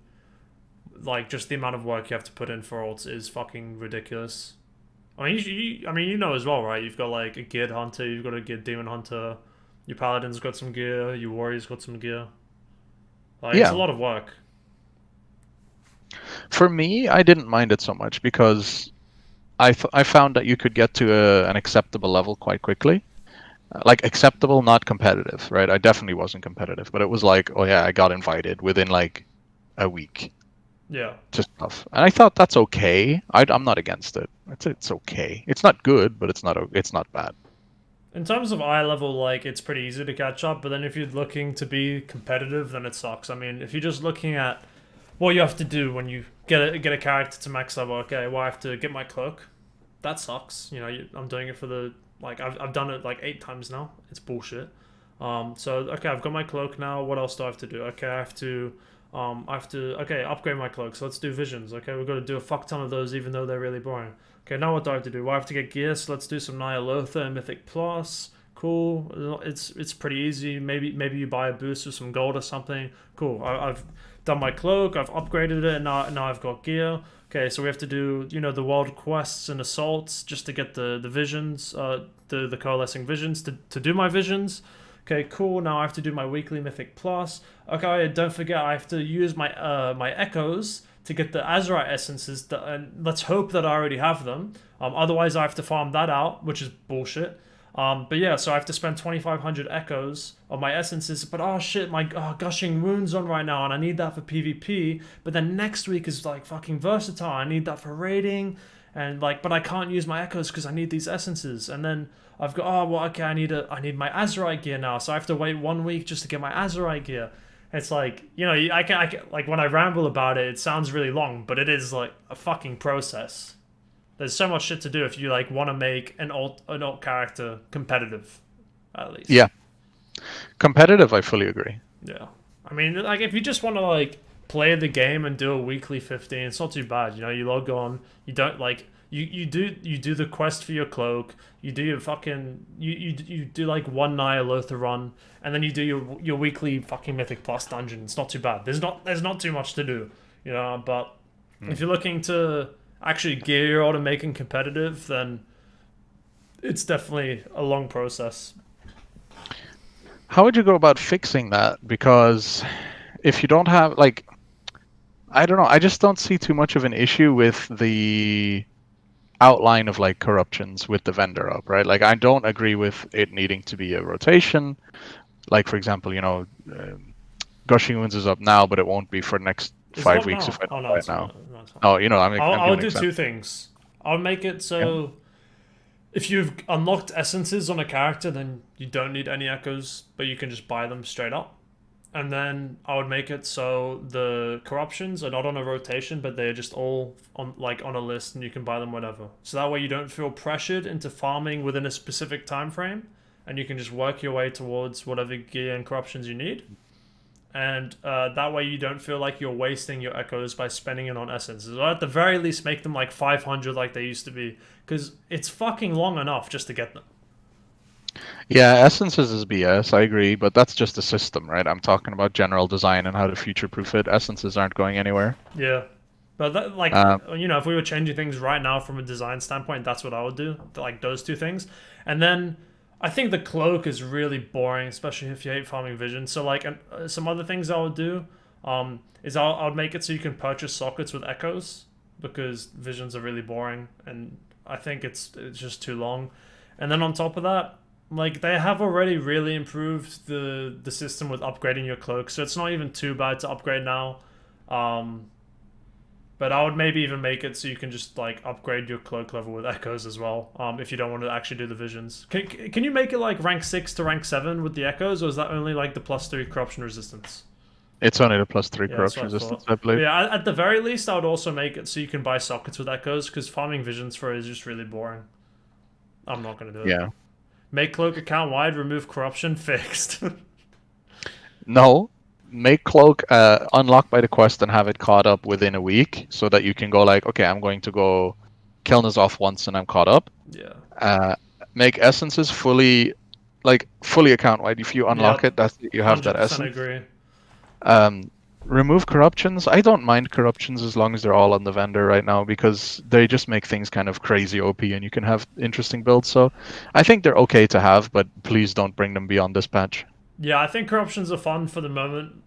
S1: like just the amount of work you have to put in for alts is fucking ridiculous. I mean, as well, right? You've got like a geared hunter, you've got a geared demon hunter, your paladin's got some gear, your warrior's got some gear. Like it's a
S2: Yeah.
S1: lot of work.
S2: For me, I didn't mind it so much because I found that you could get to an acceptable level quite quickly. Like acceptable, not competitive, right? I definitely wasn't competitive, but it was like, oh yeah, I got invited within like a week
S1: Yeah.
S2: to stuff, and I thought that's okay. I'm not against it. It's okay. It's not good, but it's not bad.
S1: In terms of eye level, like it's pretty easy to catch up, but then if you're looking to be competitive, then it sucks. I mean, if you're just looking at what you have to do when you get a character to max level, okay, well I have to get my cloak. That sucks. I'm doing it for the like I've done it like 8 times now. It's bullshit. So okay, I've got my cloak now. What else do I have to do? Okay, okay, upgrade my cloak. So let's do visions. Okay, we've got to do a fuck ton of those, even though they're really boring. Okay, now what do I have to do? Well, I have to get gear, so let's do some Nyalotha and Mythic Plus. Cool. It's pretty easy. Maybe you buy a boost with some gold or something. Cool. I've done my cloak. I've upgraded it. And now I've got gear. Okay, so we have to do the world quests and assaults just to get the visions, the coalescing visions to do my visions. Okay, cool. Now I have to do my weekly Mythic Plus. Okay, don't forget I have to use my echoes to get the Azurite essences, and let's hope that I already have them. Otherwise, I have to farm that out, which is bullshit. But yeah, so I have to spend 2,500 echoes on my essences. But oh shit, my gushing wounds on right now, and I need that for PvP. But then next week is like fucking versatile. I need that for raiding, and like, but I can't use my echoes because I need these essences. And then I've got okay, I need my Azurite gear now, so I have to wait 1 week just to get my Azurite gear. It's like, I can like when I ramble about it, it sounds really long, but it is like a fucking process. There's so much shit to do if you like want to make an alt character competitive, at least.
S2: Yeah, competitive. I fully agree.
S1: Yeah. I mean, like if you just want to like play the game and do a weekly 15, it's not too bad. You log on, you don't like you do the quest for your cloak, you do your fucking you do like one Nyalotha run, and then you do your weekly fucking Mythic Plus dungeon. It's not too bad. There's not too much to do, but if you're looking to actually gear your auto making competitive, then it's definitely a long process.
S2: How would you go about fixing that? Because if you don't have like, I don't know, I just don't see too much of an issue with the outline of like corruptions with the vendor up, right? Like I don't agree with it needing to be a rotation. Like for example, Gushing Winds is up now, but it won't be for the next
S1: Is it
S2: 5 weeks
S1: now?
S2: if I
S1: Oh
S2: don't
S1: no,
S2: buy it
S1: it's
S2: now.
S1: not. No, it's not.
S2: Oh, I'm
S1: I'll
S2: giving
S1: do
S2: an
S1: two
S2: example.
S1: things. I'll make it so if you've unlocked essences on a character, then you don't need any echoes, but you can just buy them straight up. And then I would make it so the corruptions are not on a rotation, but they're just all on a list, and you can buy them whenever. So that way you don't feel pressured into farming within a specific time frame, and you can just work your way towards whatever gear and corruptions you need. And that way you don't feel like you're wasting your echoes by spending it on essences. Or at the very least, make them like 500 like they used to be, because it's fucking long enough just to get them.
S2: Yeah, essences is BS. I agree, but that's just a system, right? I'm talking about general design and how to future-proof it. Essences aren't going anywhere.
S1: Yeah. But that, like,
S2: Um,
S1: if we were changing things right now from a design standpoint, that's what I would do. Like those two things, and then I think the cloak is really boring, especially if you hate farming vision. So like, some other things I would do, is I'll make it so you can purchase sockets with echoes because visions are really boring, and I think it's just too long. And then on top of that, like they have already really improved the system with upgrading your cloak, so it's not even too bad to upgrade now. Um, but I would maybe even make it so you can just like upgrade your cloak level with echoes as well. If you don't want to actually do the visions, can you make it like rank 6 to rank 7 with the echoes, or is that only like the +3 corruption resistance?
S2: it's only the +3
S1: Yeah, that's
S2: corruption
S1: what I
S2: resistance,
S1: thought.
S2: I
S1: But
S2: believe.
S1: yeah, at the very least, I would also make it so you can buy sockets with echoes because farming visions for it is just really boring. I'm not gonna do it.
S2: Yeah.
S1: Make cloak account wide, remove corruption, fixed.
S2: No, make cloak unlock by the quest and have it caught up within a week, so that you can go like, okay, I'm going to go kill off once and I'm caught up.
S1: Yeah.
S2: Uh, make essences fully account wide. If you unlock
S1: Yep.
S2: it, that's you have that
S1: 100%
S2: essence.
S1: agree.
S2: Um, remove corruptions. I don't mind corruptions as long as they're all on the vendor right now because they just make things kind of crazy OP and you can have interesting builds. So I think they're okay to have, but please don't bring them beyond this patch.
S1: Yeah, I think corruptions are fun for the moment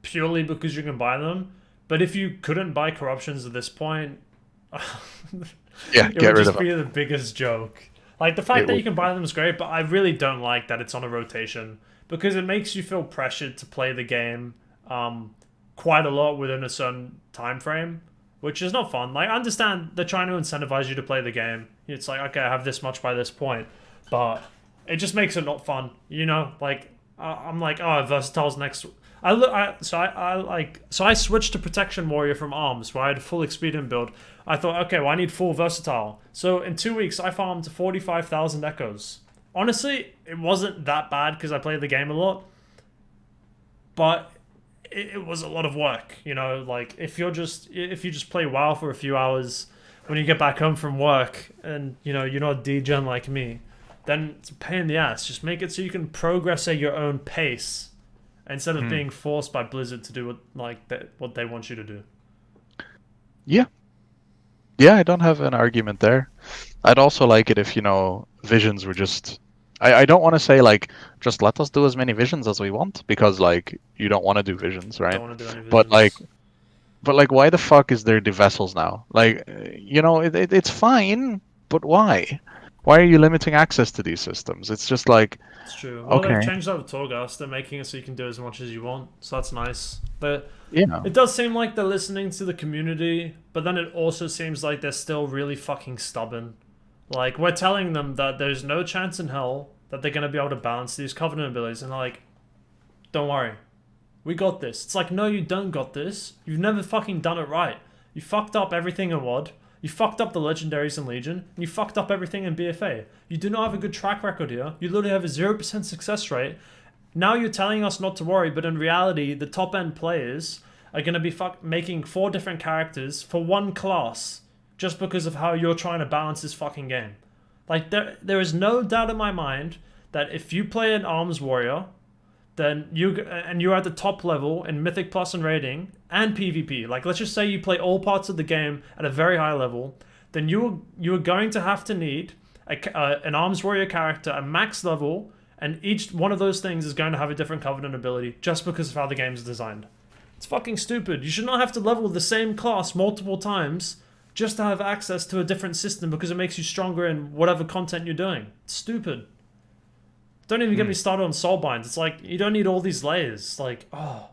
S1: purely because you can buy them. But if you couldn't buy corruptions at this point,
S2: Yeah,
S1: it
S2: get
S1: would
S2: rid of
S1: just
S2: them.
S1: be the biggest joke. Like the fact
S2: It
S1: that you
S2: would.
S1: can buy them is great, but I really don't like that it's on a rotation because it makes you feel pressured to play the game quite a lot within a certain time frame, which is not fun. Like I understand they're trying to incentivize you to play the game. It's like okay, I have this much by this point, but it just makes it not fun. Like I'm like, oh, versatile's next. I switched to protection warrior from arms where I had a full expedient build. I thought, okay, well I need full versatile. So in 2 weeks I farmed 45,000 echoes. Honestly, it wasn't that bad because I played the game a lot, but it was a lot of work. Like if you just play WoW for a few hours when you get back home from work and you're not degen like me, then it's a pain in the ass. Just make it so you can progress at your own pace instead of
S2: Hmm.
S1: being forced by Blizzard to do what they want you to do.
S2: Yeah. Yeah, I don't have an argument there. I'd also like it if, visions were just. I don't want to say, like, just let us do as many visions as we want, because, like, you don't want to do visions, right?
S1: Don't want to do any
S2: But, like,
S1: visions.
S2: why the fuck is there the vessels now? Like, it's fine, but why? Why are you limiting access to these systems? It's just like,
S1: It's true. Well, they've
S2: okay,
S1: changed that with Torghast. They're making it so you can do as much as you want, so that's nice. But
S2: yeah,
S1: it does seem like they're listening to the community, but then it also seems like they're still really fucking stubborn. Like, we're telling them that there's no chance in hell that they're going to be able to balance these Covenant abilities, and they're like, don't worry. We got this. It's like, no, you don't got this. You've never fucking done it right. You fucked up everything in WoD. You fucked up the legendaries in Legion, and you fucked up everything in BFA. You do not have a good track record here. You literally have a 0% success rate. Now you're telling us not to worry, but in reality, the top end players are going to be making 4 different characters for one class just because of how you're trying to balance this fucking game. Like, there is no doubt in my mind that if you play an arms warrior, then you're at the top level in Mythic Plus and rating and PvP. Like, let's just say you play all parts of the game at a very high level, then you're going to have to need an arms warrior character at max level, and each one of those things is going to have a different Covenant ability just because of how the game is designed. It's fucking stupid. You should not have to level the same class multiple times just to have access to a different system because it makes you stronger in whatever content you're doing. It's stupid. Don't even get me started on soulbinds. It's like you don't need all these layers. Like, oh,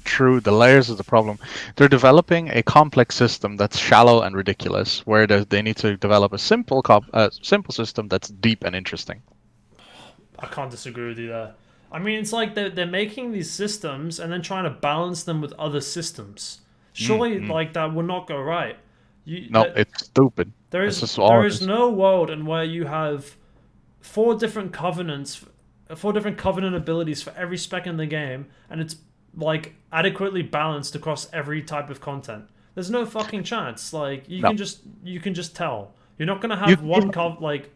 S2: true. The layers is the problem. They're developing a complex system that's shallow and ridiculous, where they need to develop a simple system that's deep and interesting.
S1: I can't disagree with you there. I mean, it's like they're making these systems and then trying to balance them with other systems. Surely,
S2: Mm.
S1: like that would not go right. You,
S2: No,
S1: that,
S2: it's stupid.
S1: there
S2: It's
S1: is
S2: just all
S1: there
S2: it
S1: is
S2: is.
S1: no world in where you have 4 different covenants, 4 different covenant abilities for every spec in the game, and it's like adequately balanced across every type of content. There's no fucking chance. Like
S2: No,
S1: you can just tell. You're not gonna
S2: you
S1: have
S2: can give
S1: one like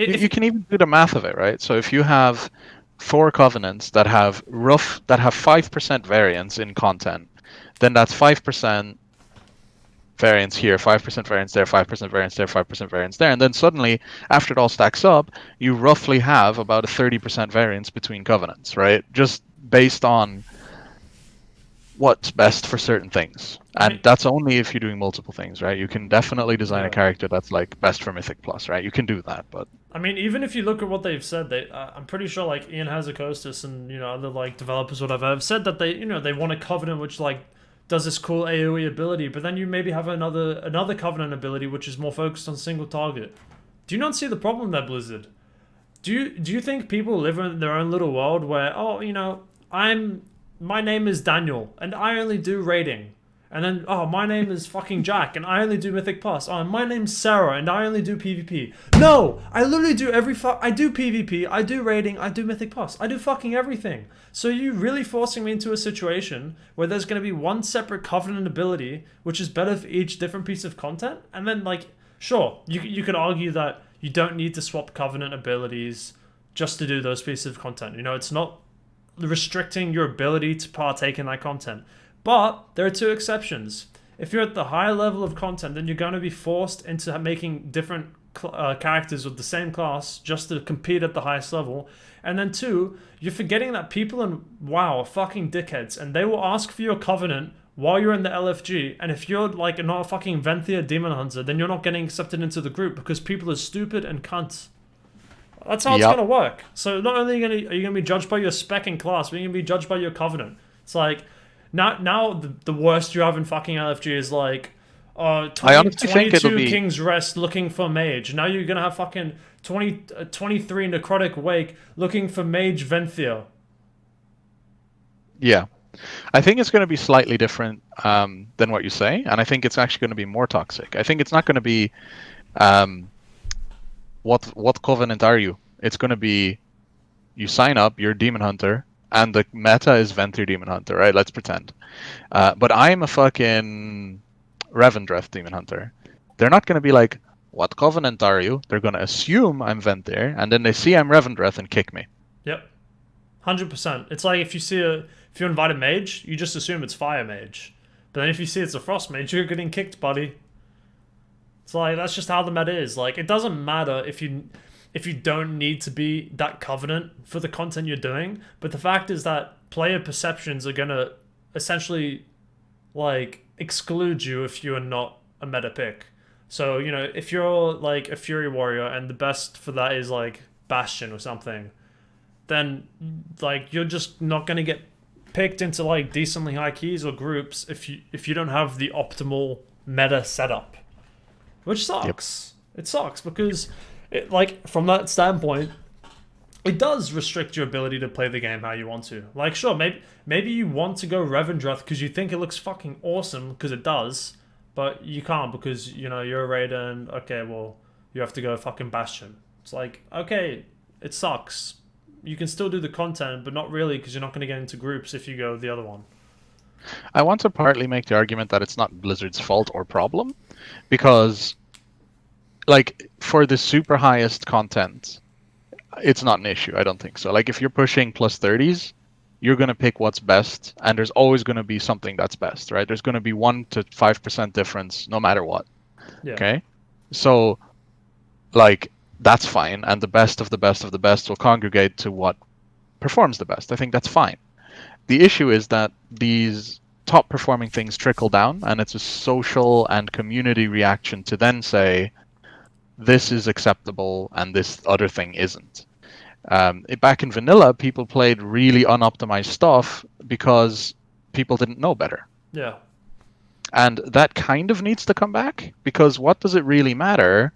S2: You can even do the math of it, right? So if you have four covenants that have 5% variance in content, then that's 5% variance here, 5% variance there, 5% variance there, 5% variance there, and then suddenly, after it all stacks up, you roughly have about a 30% variance between covenants, right? Just based on what's best for certain things.
S1: I
S2: And
S1: mean,
S2: that's only if you're doing multiple things, right? You can definitely design a
S1: yeah.
S2: character that's like best for Mythic Plus, right? You can do that, but
S1: I mean, even if you look at what they've said, I'm pretty sure like Ian Hazakostas and other like developers, whatever, have said that they want a covenant which like does this cool AOE ability, but then you maybe have another covenant ability which is more focused on single target. Do you not see the problem there, Blizzard? Do you think people live in their own little world where, oh, my name is Daniel and I only do raiding, and then, oh, my name is fucking Jack and I only do Mythic Plus. Oh, my name's Sarah and I only do PvP. No, I literally do I do PvP, I do raiding, I do Mythic Plus, I do fucking everything. So you really forcing me into a situation where there's going to be one separate covenant ability which is better for each different piece of content, and then like, sure, you could argue that you don't need to swap covenant abilities just to do those pieces of content. It's not restricting your ability to partake in that content. But there are two exceptions. If you're at the higher level of content, then you're going to be forced into making different characters with the same class just to compete at the highest level. And then two, you're forgetting that people in WoW are fucking dickheads, and they will ask for your covenant while you're in the LFG. And if you're like not a fucking Venthia demon hunter, then you're not getting accepted into the group because people are stupid and cunts. That's how it's
S2: yep.
S1: gonna work. So not only are you gonna be judged by your spec and class, but you're gonna be judged by your covenant. It's like now the worst you have in fucking LFG is like
S2: I
S1: 20,
S2: honestly think it'll
S1: 22
S2: be
S1: King's Rest looking for mage. Now you're gonna have fucking 23 Necrotic Wake looking for mage Venthia.
S2: yeah. I think it's going to be slightly different than what you say, and I think it's actually going to be more toxic. I think it's not going to be um, what covenant are you? It's going to be you sign up, you're a demon hunter, and the meta is Ventir demon hunter, right? Let's pretend. But I'm a fucking Revendreth demon hunter. They're not going to be like, what covenant are you? They're going to assume I'm Ventir, and then they see I'm Revendreth and kick me.
S1: Yep, 100%. It's like if you invite a mage, you just assume it's fire mage. But then if you see it's a frost mage, you're getting kicked, buddy. It's like that's just how the meta is. Like it doesn't matter if you don't need to be that covenant for the content you're doing, but the fact is that player perceptions are gonna essentially like exclude you if you are not a meta pick. So if you're like a Fury Warrior and the best for that is like Bastion or something, then like you're just not gonna get picked into like decently high keys or groups if you don't have the optimal meta setup, which sucks. Yep. It sucks because like from that standpoint, it does restrict your ability to play the game how you want to. Like sure, maybe you want to go Revendreth because you think it looks fucking awesome because it does, but you can't because you're a raider and okay, well you have to go fucking Bastion. It's like okay, it sucks. You can still do the content, but not really because you're not going to get into groups if you go the other one.
S2: I want to partly make the argument that it's not Blizzard's fault or problem, because like for the super highest content, it's not an issue. I don't think so. Like if you're pushing plus 30s, you're going to pick what's best, and there's always going to be something that's best, right? There's going to be 1 to 5% difference no matter what.
S1: Yeah.
S2: Okay? So like that's fine, and the best of the best of the best will congregate to what performs the best. I think that's fine. The issue is that these top performing things trickle down, and it's a social and community reaction to then say this is acceptable and this other thing isn't. Back in vanilla, people played really unoptimized stuff because people didn't know better.
S1: Yeah.
S2: And that kind of needs to come back, because what does it really matter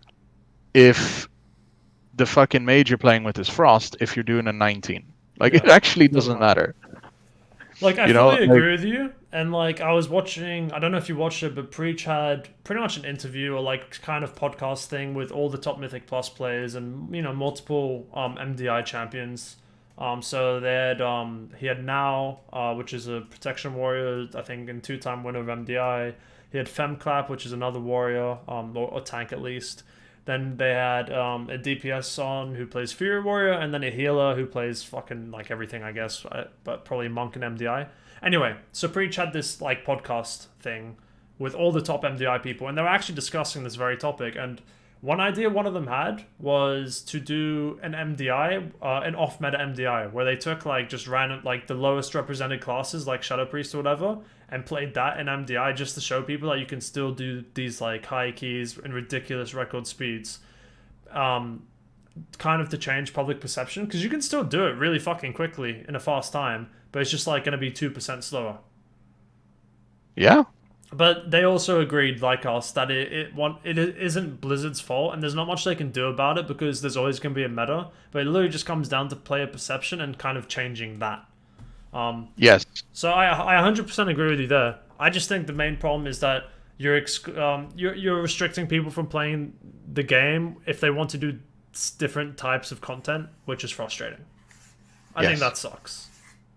S2: if the fucking mage you're playing with is Frost if you're doing a 19? Like,
S1: Yeah.
S2: it actually doesn't matter.
S1: Like, I fully agree with you. And, like, I was watching, I don't know if you watched it, but Preach had pretty much an interview or, like, kind of podcast thing with all the top Mythic Plus players and, multiple MDI champions. So they had, he had Now, which is a protection warrior, I think, and 2-time winner of MDI. He had Femclap, which is another warrior, or tank at least. Then they had a DPS on who plays Fury Warrior, and then a healer who plays fucking like everything, I guess, but probably Monk and MDI. Anyway, so Preach had this like podcast thing with all the top MDI people, and they were actually discussing this very topic. And one idea one of them had was to do an MDI, an off-meta MDI, where they took like just random, like the lowest represented classes, like Shadow Priest or whatever, and played that in MDI just to show people that you can still do these like high keys and ridiculous record speeds, kind of to change public perception, because you can still do it really fucking quickly in a fast time, but it's just like going to be 2% slower.
S2: Yeah.
S1: But they also agreed, like us, that it isn't Blizzard's fault, and there's not much they can do about it because there's always going to be a meta. But it literally just comes down to player perception and kind of changing that.
S2: Yes.
S1: So I 100% agree with you there. I just think the main problem is that you're restricting people from playing the game if they want to do different types of content, which is frustrating. I think that sucks.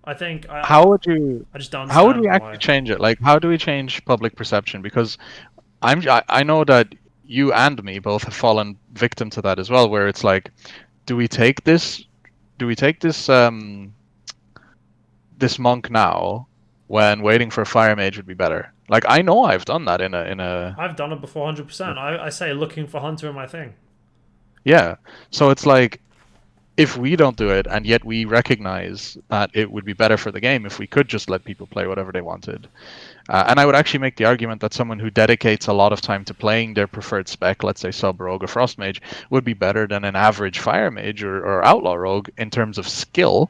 S1: I think
S2: how would you?
S1: I just don't.
S2: How would we actually change it? Like, how do we change public perception? Because I know that you and me both have fallen victim to that as well, where it's like, do we take this this monk now when waiting for a fire mage would be better? Like, I know I've done that in a.
S1: I've done it before, 100%. I say looking for hunter in my thing.
S2: Yeah, so it's like, if we don't do it, and yet we recognize that it would be better for the game if we could just let people play whatever they wanted. And I would actually make the argument that someone who dedicates a lot of time to playing their preferred spec, let's say Sub Rogue or Frost Mage, would be better than an average Fire Mage or Outlaw Rogue in terms of skill.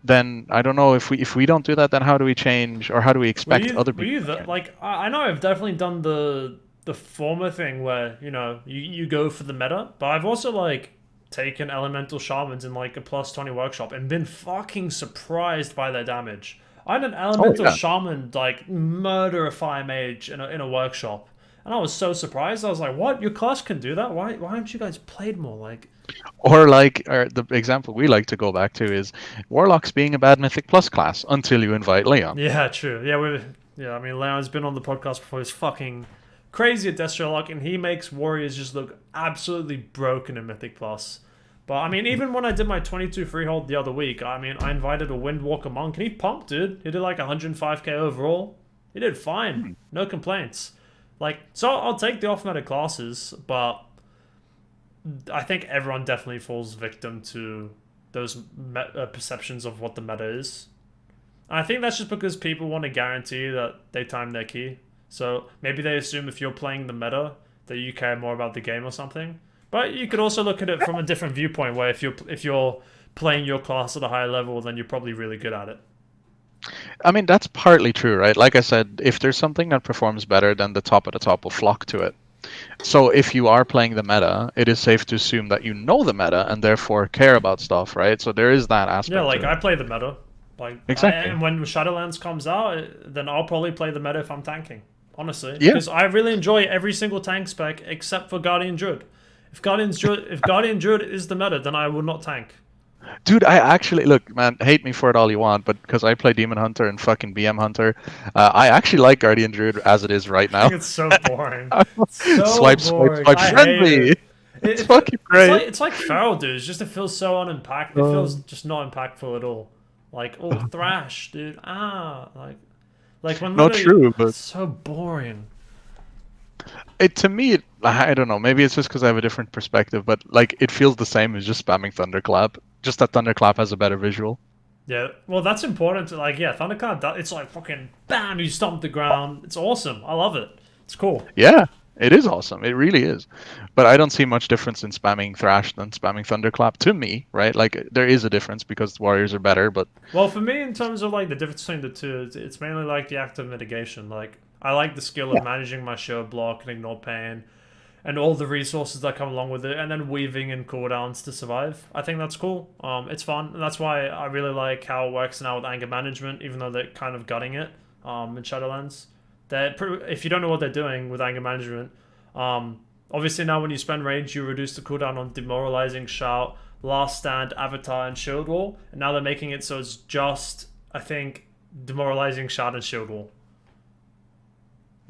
S2: Then I don't know, if we don't do that, then how do we change, or how do we expect other people to change?
S1: Like, I know I've definitely done the former thing where, you know, you go for the meta, but I've also like taken elemental shamans in like a +20 workshop and been fucking surprised by their damage. I had an elemental shaman like murder a fire mage in a workshop, and I was so surprised. I was like, what, your class can do that? Why haven't you guys played more? Like,
S2: or the example we like to go back to is Warlocks being a bad Mythic Plus class until you invite Leon.
S1: Yeah, true. I mean, Leon's been on the podcast before. He's fucking crazy at Death Sherlock, and he makes warriors just look absolutely broken in Mythic Plus. But I mean, even when I did my 22 freehold the other week, I mean, I invited a Windwalker monk, and he pumped, dude. He did like 105k overall. He did fine. No complaints. Like, so I'll take the off-meta classes, but I think everyone definitely falls victim to those perceptions of what the meta is. And I think that's just because people want to guarantee that they time their key. So maybe they assume if you're playing the meta that you care more about the game or something. But you could also look at it from a different viewpoint, where if you're playing your class at a higher level, then you're probably really good at it.
S2: I mean, that's partly true, right? Like I said, if there's something that performs better, then the top of the top will flock to it. So if you are playing the meta, it is safe to assume that you know the meta and therefore care about stuff, right? So there is that aspect.
S1: Yeah, like I play the meta. Like,
S2: exactly.
S1: And when Shadowlands comes out, then I'll probably play the meta if I'm tanking. Honestly, because I really enjoy every single tank spec except for Guardian Druid. If Guardian Druid is the meta, then I will not tank.
S2: Dude, I actually, look, man, hate me for it all you want, but because I play Demon Hunter and fucking BM Hunter, I actually like Guardian Druid as it is right now.
S1: I think it's so boring.
S2: Swipe friendly. It's fucking great.
S1: It's like Feral dudes. Just it feels so unimpactful. It feels just not impactful at all. Like, oh, Thrash, dude. Like when
S2: not true, but
S1: it's so boring.
S2: To me, I don't know. Maybe it's just because I have a different perspective, but like it feels the same as just spamming Thunderclap. Just that Thunderclap has a better visual.
S1: Yeah, well, that's important. Thunderclap. It's like fucking bam, you stomp the ground. It's awesome. I love it. It's cool.
S2: Yeah, it is awesome. It really is. But I don't see much difference in spamming Thrash than spamming Thunderclap to me, right? Like there is a difference because warriors are better, but
S1: well, for me, in terms of like the difference between the two, it's mainly like the active mitigation. Like I like the skill of managing my shield block and ignore pain, and all the resources that come along with it, and then weaving in cooldowns to survive. I think that's cool. It's fun, and that's why I really like how it works now with anger management, even though they're kind of gutting it in Shadowlands. If you don't know what they're doing with anger management, obviously now when you spend rage, you reduce the cooldown on Demoralizing, Shout, Last Stand, Avatar, and Shield Wall, and now they're making it so it's just, I think, Demoralizing, Shout, and Shield Wall.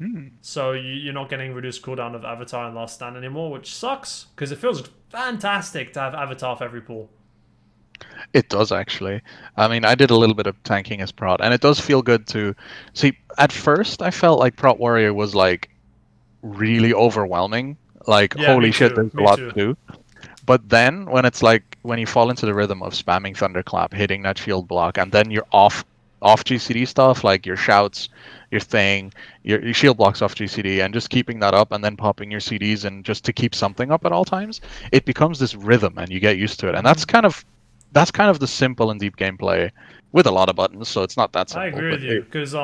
S2: Hmm.
S1: So you're not getting reduced cooldown of Avatar and Last Stand anymore, which sucks because it feels fantastic to have Avatar for every pool.
S2: It does actually. I mean, I did a little bit of tanking as prot, and it does feel good to see. At first, I felt like Prot Warrior was like really overwhelming. Like,
S1: Yeah, me
S2: holy shit,
S1: too.
S2: there's a
S1: Me
S2: lot
S1: too.
S2: to do. But then when it's like when you fall into the rhythm of spamming Thunderclap, hitting that shield block, and then you're off GCD stuff like your shouts, your thing, your shield blocks off GCD, and just keeping that up, and then popping your CDs, and just to keep something up at all times, it becomes this rhythm, and you get used to it. And
S1: Hmm.
S2: that's kind of the simple and deep gameplay with a lot of buttons. So it's not that
S1: I
S2: simple,
S1: agree
S2: but
S1: with you because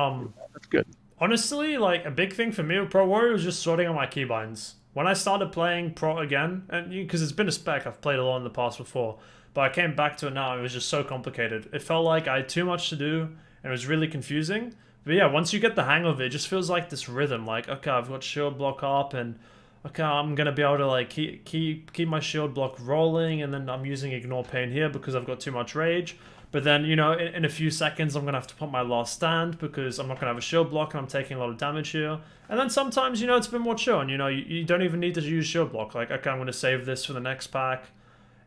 S2: it's good.
S1: honestly, like a big thing for me with Pro Warrior was just sorting out my keybinds. When I started playing Pro again, and because it's been a spec I've played a lot in the past before, but I came back to it now, it was just so complicated. It felt like I had too much to do, and it was really confusing. But yeah, once you get the hang of it, it just feels like this rhythm. Like, okay, I've got shield block up, and okay, I'm gonna be able to like keep my shield block rolling, and then I'm using ignore pain here because I've got too much rage. But then, in a few seconds, I'm going to have to put my last stand because I'm not going to have a shield block and I'm taking a lot of damage here. And then sometimes, it's a bit more chill and, you don't even need to use shield block. Like, okay, I'm going to save this for the next pack.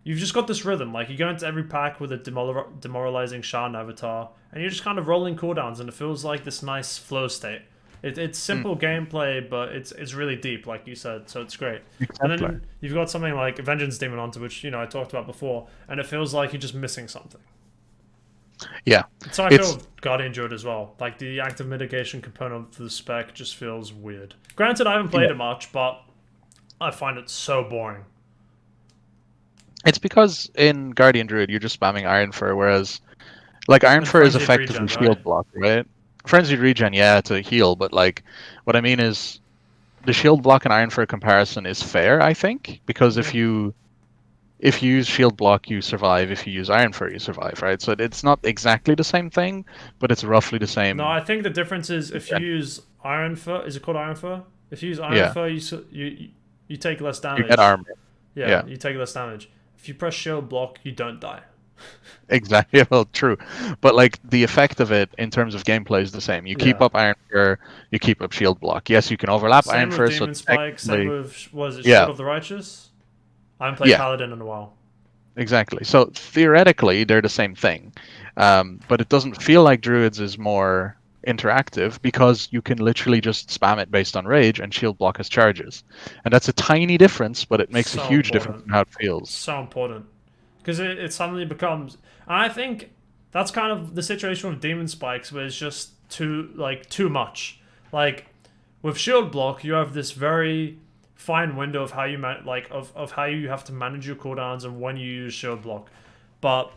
S1: You've just got this rhythm. Like, you go into every pack with a demoralizing Shan avatar and you're just kind of rolling cooldowns and it feels like this nice flow state. It's
S2: Mm,
S1: simple gameplay, but it's really deep, like you said, so it's great. And
S2: exactly.
S1: then you've got something like Vengeance Demon Hunter, which, I talked about before, and it feels like you're just missing something.
S2: Yeah,
S1: So I feel
S2: it's
S1: with Guardian Druid as well. Like the active mitigation component for the spec just feels weird. Granted, I haven't
S2: yeah.
S1: played it much, but I find it so boring.
S2: It's because in Guardian Druid you're just spamming Iron Fur, whereas like Iron
S1: And
S2: Fur is
S1: frenzied
S2: effectively
S1: regen, right?
S2: shield block, right? Frenzied regen, yeah, to heal, but like what I mean is the shield block and Iron Fur comparison is fair, I think, because
S1: Yeah.
S2: if you use shield block, you survive. If you use Iron Fur, you survive, right? So it's not exactly the same thing, but it's roughly the
S1: No,
S2: same.
S1: I think the difference is if you use Iron Fur, is it called Iron Fur? If you use Iron
S2: Yeah,
S1: Fur, you take less
S2: you get
S1: damage.
S2: armor.
S1: Yeah,
S2: Yeah,
S1: you take less damage. If you press shield block, you don't die.
S2: exactly. Well, true, but like the effect of it in terms of gameplay is the same. You keep
S1: Yeah.
S2: up Iron Fur, you keep up shield block. Yes, you can overlap
S1: Same
S2: Iron
S1: with
S2: Fur, so
S1: Demon Spike. Same
S2: technically,
S1: with was it Shield
S2: yeah,
S1: of the Righteous? I haven't played
S2: yeah.
S1: Paladin in a while.
S2: Exactly. So theoretically, they're the same thing, but it doesn't feel like Druids is more interactive because you can literally just spam it based on rage, and shield block has charges, and that's a tiny difference, but it makes a
S1: So
S2: huge difference
S1: important.
S2: in how it feels.
S1: So important. Because it suddenly becomes. And I think that's kind of the situation with Demon Spikes, where it's just too much. Like with Shield Block, you have this very fine window of how you of how you have to manage your cooldowns and when you use Shield Block. But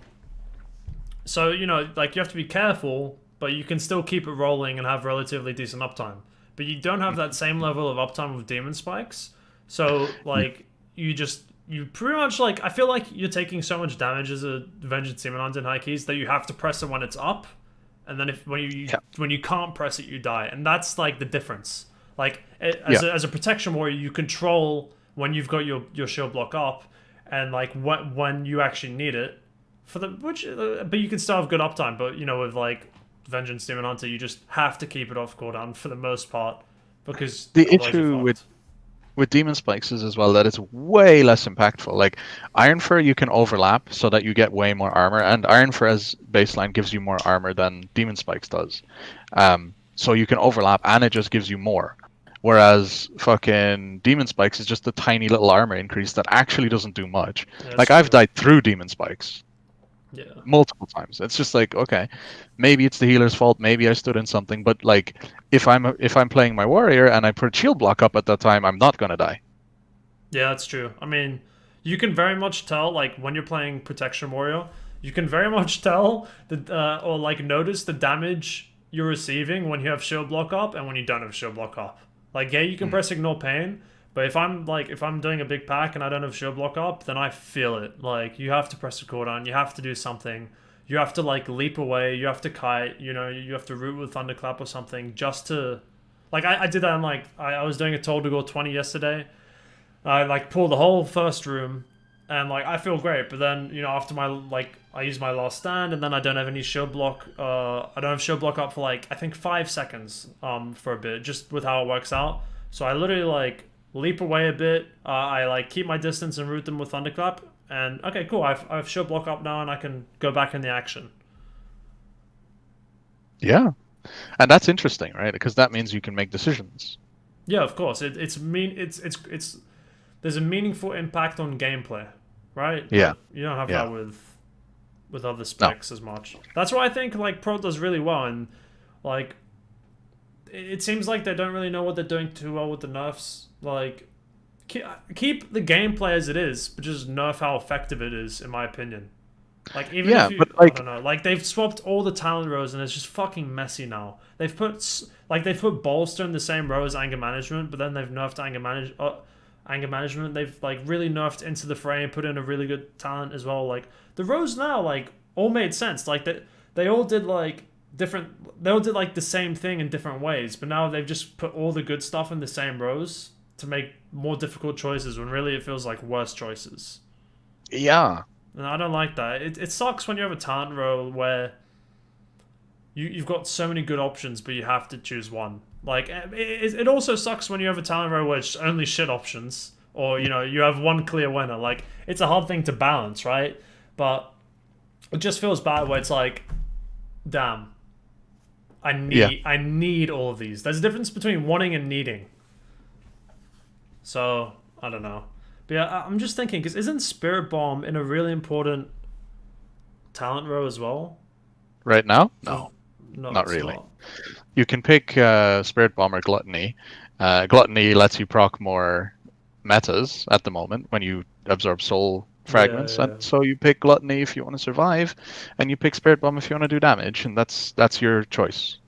S1: so like you have to be careful, but you can still keep it rolling and have relatively decent uptime. But you don't have that same level of uptime with Demon Spikes. So like you pretty much like I feel like you're taking so much damage as a Vengeance Demon Hunter in high keys that you have to press it when it's up, and then if
S2: Yeah,
S1: when you can't press it you die, and that's like the difference. Like
S2: yeah.
S1: as a protection warrior, you control when you've got your shield block up, and like when you actually need it for the which, but you can still have good uptime. But with like Vengeance Demon Hunter, you just have to keep it off cooldown for the most part because
S2: The
S1: otherwise you're
S2: issue
S1: fucked.
S2: with demon spikes is as well that it's way less impactful. Like Iron Fur, you can overlap so that you get way more armor, and Iron Fur as baseline gives you more armor than demon spikes does. So you can overlap, and it just gives you more. Whereas fucking demon spikes is just a tiny little armor increase that actually doesn't do much.
S1: Yeah, that's
S2: Like I've
S1: true.
S2: died through demon spikes
S1: Yeah.
S2: multiple times. It's just like, okay, maybe it's the healer's fault, maybe I stood in something, but like if I'm playing my warrior and I put shield block up at that time, I'm not gonna die.
S1: Yeah, that's true. I mean, you can very much tell, like, when you're playing Protection Warrior, you can very much tell or like notice the damage you're receiving when you have shield block up and when you don't have shield block up. Like, yeah, you can
S2: Mhm.
S1: press ignore pain, but if I'm doing a big pack and I don't have shield block up, then I feel it. Like, you have to press the cooldown, you have to do something. You have to like leap away, you have to kite, you have to root with thunderclap or something just to like I did that in like I was doing a Tol'Degor 20 yesterday. I like pulled the whole first room, and like I feel great. But then after my I use my last stand, and then I don't have any shield block. I don't have shield block up for like I think 5 seconds for a bit, just with how it works out. So I literally like leap away a bit. I like keep my distance and root them with thunderclap. And okay, cool. I've shield block up now, and I can go back in the action.
S2: Yeah, and that's interesting, right? Because that means you can make decisions.
S1: Yeah, of course. It's there's a meaningful impact on gameplay, right?
S2: Yeah,
S1: But you don't have
S2: yeah.
S1: that with other
S2: No,
S1: specs as much. That's why I think like Pro does really well, and like it seems like they don't really know what they're doing too well with the nerfs. Like keep the gameplay as it is, but just nerf how effective it is, in my opinion. Like even
S2: yeah,
S1: if you,
S2: but
S1: I
S2: like,
S1: don't know, like they've swapped all the talent rows and it's just fucking messy now. They've put bolster in the same row as anger management, but then they've nerfed anger management. They've like really nerfed into the frame, put in a really good talent as well. Like the rows now, like all made sense. Like they all did like different. They all did like the same thing in different ways, but now they've just put all the good stuff in the same rows to make more difficult choices when really it feels like worse choices.
S2: yeah,
S1: And I don't like that. It sucks when you have a talent row where you've got so many good options, but you have to choose one. Like it also sucks when you have a talent row where it's only shit options, or you have one clear winner. Like it's a hard thing to balance, right? But it just feels bad where it's like, damn, I
S2: yeah.
S1: need all of these. There's a difference between wanting and needing. So I don't know. But yeah, I'm just thinking because isn't Spirit Bomb in a really important talent row as well?
S2: Right now,
S1: Or
S2: no,
S1: no,
S2: not
S1: it's
S2: really.
S1: not.
S2: You can pick Spirit Bomb or Gluttony. Gluttony lets you proc more metas at the moment when you absorb soul
S1: Yeah,
S2: fragments, and
S1: yeah,
S2: so you pick Gluttony if you want to survive, and you pick Spirit Bomb if you want to do damage, and that's your choice.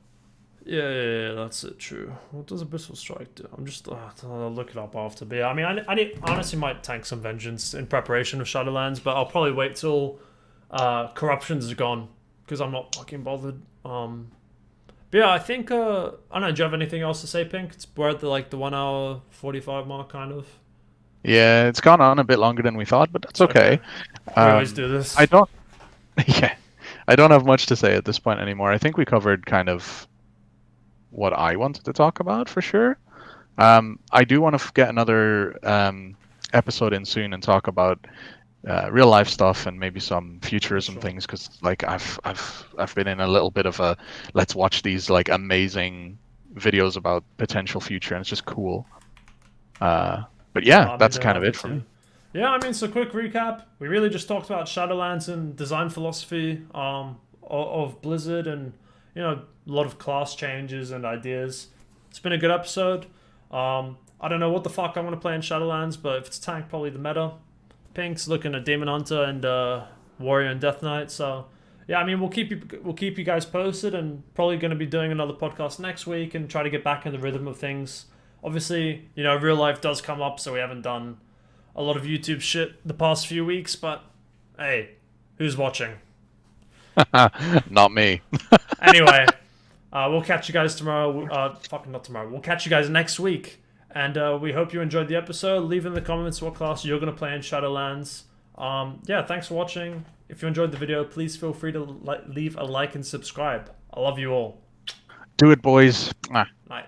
S1: yeah. That's it. True. What does Abyssal Strike do? I'm just I'll look it up after. But yeah, I mean, honestly might tank some Vengeance in preparation of Shadowlands, but I'll probably wait till Corruptions is gone because I'm not fucking bothered. But yeah, I think I don't know. Do you have anything else to say, Pink? We're at the 1 hour 45 mark, kind of.
S2: Yeah, it's gone on a bit longer than we thought, but that's
S1: It's okay.
S2: okay.
S1: We always
S2: Um,
S1: do
S2: I
S1: this.
S2: don't, yeah, I don't have much to say at this point anymore. I think we covered kind of what I wanted to talk about for sure. I do want to get another episode in soon and talk about real life stuff and maybe some
S1: For
S2: futurism
S1: sure.
S2: things because like I've been in a little bit of a let's watch these like amazing videos about potential future and it's just cool. Uh, but yeah,
S1: I've been
S2: that's
S1: doing
S2: kind
S1: that a
S2: of it
S1: bit
S2: for
S1: too.
S2: me.
S1: Yeah, I mean, so quick recap. We really just talked about Shadowlands and design philosophy of Blizzard and, a lot of class changes and ideas. It's been a good episode. I don't know what the fuck I want to play in Shadowlands, but if it's tank, probably the meta. Pink's looking at Demon Hunter and Warrior and Death Knight. So yeah, I mean we'll keep you guys posted and probably going to be doing another podcast next week and try to get back in the rhythm of things. Obviously, real life does come up, so we haven't done a lot of YouTube shit the past few weeks, but hey, who's watching?
S2: Not me.
S1: Anyway, we'll catch you guys tomorrow. Fucking not tomorrow. We'll catch you guys next week. And we hope you enjoyed the episode. Leave in the comments what class you're going to play in Shadowlands. Yeah, thanks for watching. If you enjoyed the video, please feel free to leave a like and subscribe. I love you all.
S2: Do it, boys.
S1: Night.